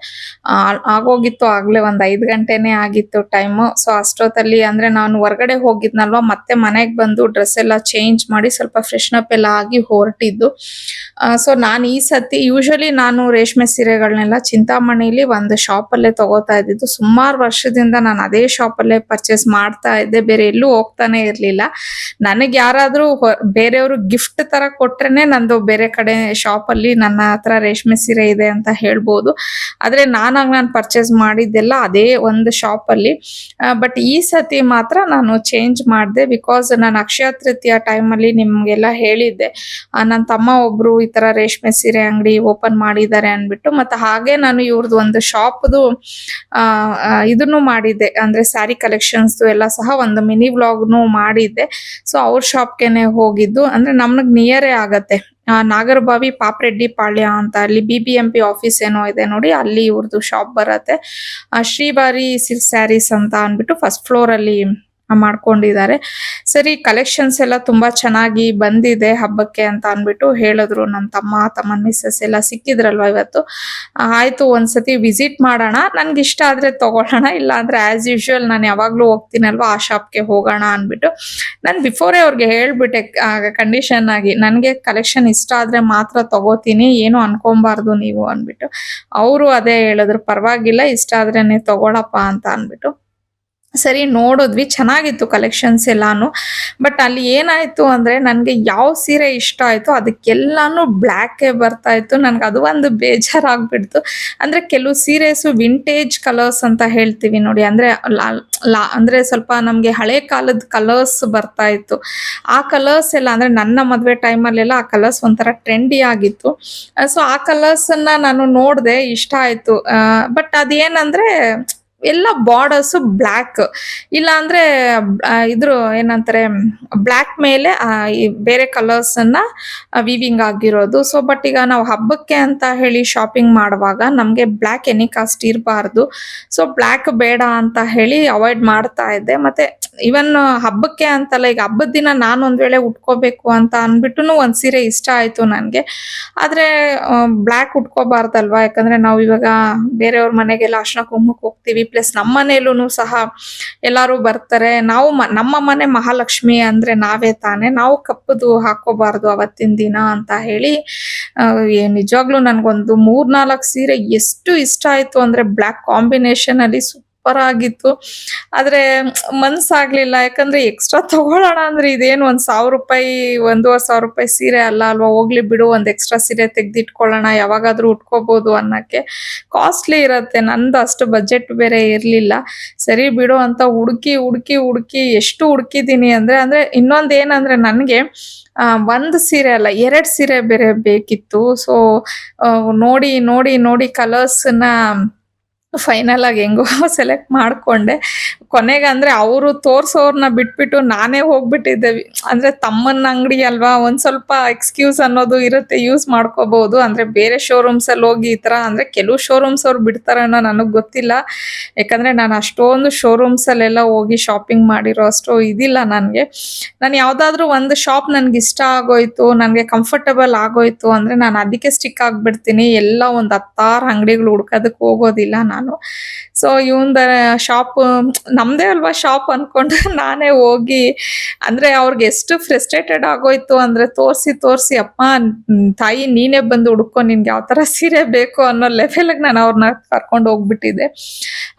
ಆಗೋಗಿತ್ತು ಆಗ್ಲೇ ಒಂದ್ 5 ಗಂಟೆನೇ ಆಗಿತ್ತು ಟೈಮು. ಸೊ ಅಷ್ಟೊತ್ತಲ್ಲಿ ಅಂದ್ರೆ ನಾನು ಹೊರಗಡೆ ಹೋಗಿದ್ನಲ್ವಾ, ಮತ್ತೆ ಮನೆಗ್ ಬಂದು ಡ್ರೆಸ್ ಎಲ್ಲ ಚೇಂಜ್ ಮಾಡಿ ಸ್ವಲ್ಪ ಫ್ರೆಶ್ನಪ್ ಎಲ್ಲ ಆಗಿ ಹೊರಟಿದ್ದು. ಸೊ ನಾನು ಈ ಸತಿ ಯೂಶಲಿ ನಾನು ರೇಷ್ಮೆ ಸೀರೆಗಳನ್ನೆಲ್ಲ ಚಿಂತಾಮಣಿಲಿ ಒಂದು ಶಾಪಲ್ಲೇ ತಗೋತಾ ಇದ್ದಿದ್ದು. ಸುಮಾರು ವರ್ಷದಿಂದ ನಾನು ಅದೇ ಶಾಪಲ್ಲೇ ಪರ್ಚೇಸ್ ಮಾಡ್ತಾ ಇದ್ದೆ, ಬೇರೆ ಎಲ್ಲೂ ಹೋಗ್ತಾನೆ ಇರ್ಲಿಲ್ಲ. ನನಗೆ ಯಾರಾದ್ರೂ ಬೇರೆಯವರು ಗಿಫ್ಟ್ ತರ ಕೊಟ್ರೇನೆ ನಂದು ಬೇರೆ ಕಡೆ ಶಾಪಲ್ಲಿ ನನ್ನ ಹತ್ರ ರೇಷ್ಮೆ ಸೀರೆ ಇದೆ ಅಂತ ಹೇಳ್ಬೋದು. ಆದ್ರೆ ನಾನು ಪರ್ಚೇಸ್ ಮಾಡಿದ್ದೆಲ್ಲ ಅದೇ ಒಂದು ಶಾಪಲ್ಲಿ. ಬಟ್ ಈ ಸತಿ ಮಾತ್ರ ನಾನು ಚೇಂಜ್ ಮಾಡಿದೆ, ಬಿಕಾಸ್ ನಾನು ಅಕ್ಷಯ ತೃತೀಯ ಟೈಮಲ್ಲಿ ನಿಮ್ಗೆಲ್ಲ ಹೇಳಿದ್ದೆ ನನ್ನ ತಮ್ಮ ಒಬ್ರು ಈ ತರ ರೇಷ್ಮೆ ಸೀರೆ ಅಂಗಡಿ ಓಪನ್ ಮಾಡಿದ್ದಾರೆ ಅನ್ಬಿಟ್ಟು. ಮತ್ತೆ ಹಾಗೆ ನಾನು ಇವ್ರದ್ದು ಒಂದು ಶಾಪ್ದು ಇದನ್ನು ಮಾಡಿದ್ದೆ, ಅಂದ್ರೆ ಸ್ಯಾರಿ ಕಲೆಕ್ಷನ್ಸ್ ಎಲ್ಲ ಸಹ ಒಂದು ಮಿನಿ ವ್ಲಾಗ್ನು ಮಾಡಿದ್ದೆ. ಸೊ ಅವ್ರ ಶಾಪ್ಗೆನೆ ಹೋಗಿದ್ದು, ಅಂದ್ರೆ ನಮ್ಗ್ ನಿಯರೇ ಆಗತ್ತೆ. ನಾಗರಬಾವಿ ಪಾಪರೆಡ್ಡಿ ಪಾಳ್ಯ ಅಂತ, ಅಲ್ಲಿ BBMP ಆಫೀಸ್ ಏನೋ ಇದೆ ನೋಡಿ, ಅಲ್ಲಿ ಇವ್ರದ್ದು ಶಾಪ್ ಬರತ್ತೆ. ಶ್ರೀವಾರಿ ಸಿಲ್ಕ್ ಸ್ಯಾರೀಸ್ ಅಂತ ಅನ್ಬಿಟ್ಟು ಫಸ್ಟ್ ಫ್ಲೋರ್ ಅಲ್ಲಿ ಮಾಡ್ಕೊಂಡಿದ್ದಾರೆ. ಸರಿ, ಕಲೆಕ್ಷನ್ಸ್ ಎಲ್ಲ ತುಂಬಾ ಚೆನ್ನಾಗಿ ಬಂದಿದೆ ಹಬ್ಬಕ್ಕೆ ಅಂತ ಅನ್ಬಿಟ್ಟು ಹೇಳಿದ್ರು ನನ್ನ ತಮ್ಮನ ಮಿಸ್ಸಸ್ ಎಲ್ಲ ಸಿಕ್ಕಿದ್ರಲ್ವಾ ಇವತ್ತು. ಆಯ್ತು ಒಂದ್ಸತಿ ವಿಸಿಟ್ ಮಾಡೋಣ, ನನ್ಗೆ ಇಷ್ಟ ಆದ್ರೆ ತಗೊಳ್ಳೋಣ, ಇಲ್ಲ ಅಂದ್ರೆ ಆಸ್ ಯೂಶುವಲ್ ನಾನು ಯಾವಾಗ್ಲೂ ಹೋಗ್ತೀನಲ್ವಾ ಆ ಶಾಪ್ಗೆ ಹೋಗೋಣ ಅನ್ಬಿಟ್ಟು ನಾನು ಬಿಫೋರೇ ಅವ್ರಿಗೆ ಹೇಳ್ಬಿಟ್ಟೆ ಕಂಡೀಷನ್ ಆಗಿ, ನನ್ಗೆ ಕಲೆಕ್ಷನ್ ಇಷ್ಟ ಆದ್ರೆ ಮಾತ್ರ ತಗೋತೀನಿ, ಏನು ಅನ್ಕೊಂಬಾರ್ದು ನೀವು ಅನ್ಬಿಟ್ಟು. ಅವರು ಅದೇ ಹೇಳಿದ್ರು, ಪರವಾಗಿಲ್ಲ ಇಷ್ಟ ಆದ್ರೇನೆ ತಗೊಳಪ್ಪ ಅಂತ ಅನ್ಬಿಟ್ಟು. ಸರಿ ನೋಡಿದ್ವಿ, ಚೆನ್ನಾಗಿತ್ತು ಕಲೆಕ್ಷನ್ಸ್ ಎಲ್ಲಾನು. ಬಟ್ ಅಲ್ಲಿ ಏನಾಯ್ತು ಅಂದ್ರೆ ನನ್ಗೆ ಯಾವ ಸೀರೆ ಇಷ್ಟ ಆಯ್ತು ಅದಕ್ಕೆಲ್ಲಾನು ಬ್ಲ್ಯಾಕೇ ಬರ್ತಾ ಇತ್ತು. ನನ್ಗೆ ಅದು ಒಂದು ಬೇಜಾರಾಗ್ಬಿಡ್ತು. ಅಂದ್ರೆ ಕೆಲವು ಸೀರೆಸ್ ವಿಂಟೇಜ್ ಕಲರ್ಸ್ ಅಂತ ಹೇಳ್ತೀವಿ ನೋಡಿ, ಅಂದ್ರೆ ಅಂದ್ರೆ ಸ್ವಲ್ಪ ನಮ್ಗೆ ಹಳೆ ಕಾಲದ ಕಲರ್ಸ್ ಬರ್ತಾ ಇತ್ತು. ಆ ಕಲರ್ಸ್ ಎಲ್ಲ ಅಂದ್ರೆ ನನ್ನ ಮದ್ವೆ ಟೈಮಲ್ಲೆಲ್ಲ ಆ ಕಲರ್ಸ್ ಒಂಥರ ಟ್ರೆಂಡಿ ಆಗಿತ್ತು. ಸೊ ಆ ಕಲರ್ಸ್ ಅನ್ನ ನಾನು ನೋಡ್ದೆ, ಇಷ್ಟ ಆಯ್ತು. ಬಟ್ ಅದೇನಂದ್ರೆ ಎಲ್ಲ ಬಾರ್ಡರ್ಸ್ ಬ್ಲ್ಯಾಕ್, ಇಲ್ಲ ಅಂದ್ರೆ ಇದ್ರ ಏನಂತಾರೆ ಬ್ಲ್ಯಾಕ್ ಮೇಲೆ ಬೇರೆ ಕಲರ್ಸ್ ಅನ್ನ ವಿವಿಂಗ್ ಆಗಿರೋದು. ಸೊ ಬಟ್ ಈಗ ನಾವು ಹಬ್ಬಕ್ಕೆ ಅಂತ ಹೇಳಿ ಶಾಪಿಂಗ್ ಮಾಡುವಾಗ ನಮ್ಗೆ ಬ್ಲ್ಯಾಕ್ ಎನಿ ಕಾಸ್ಟ್ ಇರಬಾರ್ದು. ಸೊ ಬ್ಲ್ಯಾಕ್ ಬೇಡ ಅಂತ ಹೇಳಿ ಅವಾಯ್ಡ್ ಮಾಡ್ತಾ ಇದ್ದೆ. ಮತ್ತೆ ಇವನ್ ಹಬ್ಬಕ್ಕೆ ಅಂತಲ್ಲ, ಈಗ ಹಬ್ಬದ ದಿನ ನಾನು ಒಂದ್ ವೇಳೆ ಉಟ್ಕೋಬೇಕು ಅಂತ ಅನ್ಬಿಟ್ಟು ಒಂದ್ ಸೀರೆ ಇಷ್ಟ ಆಯ್ತು ನನ್ಗೆ, ಆದ್ರೆ ಬ್ಲ್ಯಾಕ್ ಉಟ್ಕೋಬಾರ್ದಲ್ವಾ, ಯಾಕಂದ್ರೆ ನಾವು ಇವಾಗ ಬೇರೆಯವ್ರ ಮನೆಗೆಲ್ಲ ಅರ್ಶಿನ ಕುಂಕುಮಕ್ಕೆ ಹೋಗ್ತೀವಿ, ಪ್ಲಸ್ ನಮ್ಮ ಮನೇಲೂ ಸಹ ಎಲ್ಲಾರು ಬರ್ತಾರೆ. ನಾವು ನಮ್ಮ ಮನೆ ಮಹಾಲಕ್ಷ್ಮಿ ಅಂದ್ರೆ ನಾವೇ ತಾನೆ, ನಾವು ಕಪ್ಪದು ಹಾಕೋಬಾರ್ದು ಅವತ್ತಿನ ದಿನ ಅಂತ ಹೇಳಿ ನಿಜವಾಗ್ಲೂ ನನ್ಗೊಂದು 3-4 ಸೀರೆ ಎಷ್ಟು ಇಷ್ಟ ಆಯ್ತು ಅಂದ್ರೆ ಬ್ಲ್ಯಾಕ್ ಕಾಂಬಿನೇಷನ್ ಅಲ್ಲಿ ಸೂಪರ್ ಆಗಿತ್ತು. ಆದ್ರೆ ಮನ್ಸಾಗ್ಲಿಲ್ಲ, ಯಾಕಂದ್ರೆ ಎಕ್ಸ್ಟ್ರಾ ತಗೊಳ್ಳೋಣ ಅಂದ್ರೆ ಇದೇನು ₹1,000 ₹1,500 ಸೀರೆ ಅಲ್ವಾ, ಹೋಗ್ಲಿ ಬಿಡು ಒಂದ್ ಎಕ್ಸ್ಟ್ರಾ ಸೀರೆ ತೆಗ್ದಿಟ್ಕೊಳ್ಳೋಣ, ಯಾವಾಗಾದ್ರೂ ಉಟ್ಕೋಬಹುದು ಅನ್ನಕ್ಕೆ ಕಾಸ್ಟ್ಲಿ ಇರತ್ತೆ. ನಂದು ಅಷ್ಟು ಬಜೆಟ್ ಬೇರೆ ಇರ್ಲಿಲ್ಲ. ಸರಿ ಬಿಡು ಅಂತ ಹುಡುಕಿ ಎಷ್ಟು ಹುಡುಕಿದೀನಿ ಅಂದ್ರೆ ಇನ್ನೊಂದ್ ಏನಂದ್ರೆ ನನ್ಗೆ ಒಂದು ಸೀರೆ ಅಲ್ಲ 2 ಸೀರೆ ಬೇರೆ ಬೇಕಿತ್ತು. ಸೊ ನೋಡಿ ಕಲರ್ಸ್ ನ ಫೈನಲ್ ಆಗಿ ಹೆಂಗೋ ಸೆಲೆಕ್ಟ್ ಮಾಡ್ಕೊಂಡೆ. ಕೊನೆಗೆ ಅಂದ್ರೆ ಅವರು ತೋರ್ಸೋರ್ನ ಬಿಟ್ಬಿಟ್ಟು ನಾನೇ ಹೋಗ್ಬಿಟ್ಟಿದ್ದೆ. ಅಂದ್ರೆ ತಮ್ಮನ ಅಂಗಡಿ ಅಲ್ವಾ, ಒಂದ್ ಸ್ವಲ್ಪ ಎಕ್ಸ್ಕ್ಯೂಸ್ ಅನ್ನೋದು ಇರುತ್ತೆ, ಯೂಸ್ ಮಾಡ್ಕೋಬಹುದು. ಅಂದ್ರೆ ಬೇರೆ ಶೋರೂಮ್ಸ್ ಅಲ್ಲಿ ಹೋಗಿ ಈ ತರ ಅಂದ್ರೆ ಕೆಲವು ಶೋರೂಮ್ಸ್ ಅವ್ರು ಬಿಡ್ತಾರೇನೋ ನನಗ್ ಗೊತ್ತಿಲ್ಲ, ಯಾಕಂದ್ರೆ ನಾನು ಅಷ್ಟೊಂದು ಶೋರೂಮ್ಸ್ ಅಲ್ಲೆಲ್ಲ ಹೋಗಿ ಶಾಪಿಂಗ್ ಮಾಡಿರೋ ಅಷ್ಟು ಇದಿಲ್ಲ ನನ್ಗೆ. ನಾನು ಯಾವ್ದಾದ್ರು ಒಂದು ಶಾಪ್ ನನ್ಗೆ ಇಷ್ಟ ಆಗೋಯ್ತು, ನನ್ಗೆ ಕಂಫರ್ಟಬಲ್ ಆಗೋಯ್ತು ಅಂದ್ರೆ ನಾನು ಅದಕ್ಕೆ ಸ್ಟಿಕ್ ಆಗ್ಬಿಡ್ತೀನಿ. ಎಲ್ಲ ಒಂದ್ 10 ಅಂಗಡಿಗಳು ಹುಡ್ಕೋದಕ್ಕೆ ಹೋಗೋದಿಲ್ಲ ನಾನು. ಸೊ ಇವಂದ ಶಾಪ್ ನಮ್ದೇ ಅಲ್ವಾ ಶಾಪ್ ಅನ್ಕೊಂಡು ನಾನೇ ಹೋಗಿ, ಅಂದ್ರೆ ಅವ್ರಿಗೆ ಎಷ್ಟು ಫ್ರಸ್ಟ್ರೇಟೆಡ್ ಆಗೋಯ್ತು ಅಂದ್ರೆ ತೋರ್ಸಿ ಅಪ್ಪ ತಾಯಿ ನೀನೇ ಬಂದು ಹುಡ್ಕೊ, ನಿನ್ಗೆ ಯಾವ ತರ ಸೀರೆ ಬೇಕು ಅನ್ನೋ ಲೆವೆಲ್ಗೆ ನಾನು ಅವ್ರನ್ನ ಕರ್ಕೊಂಡು ಹೋಗ್ಬಿಟ್ಟಿದ್ದೆ.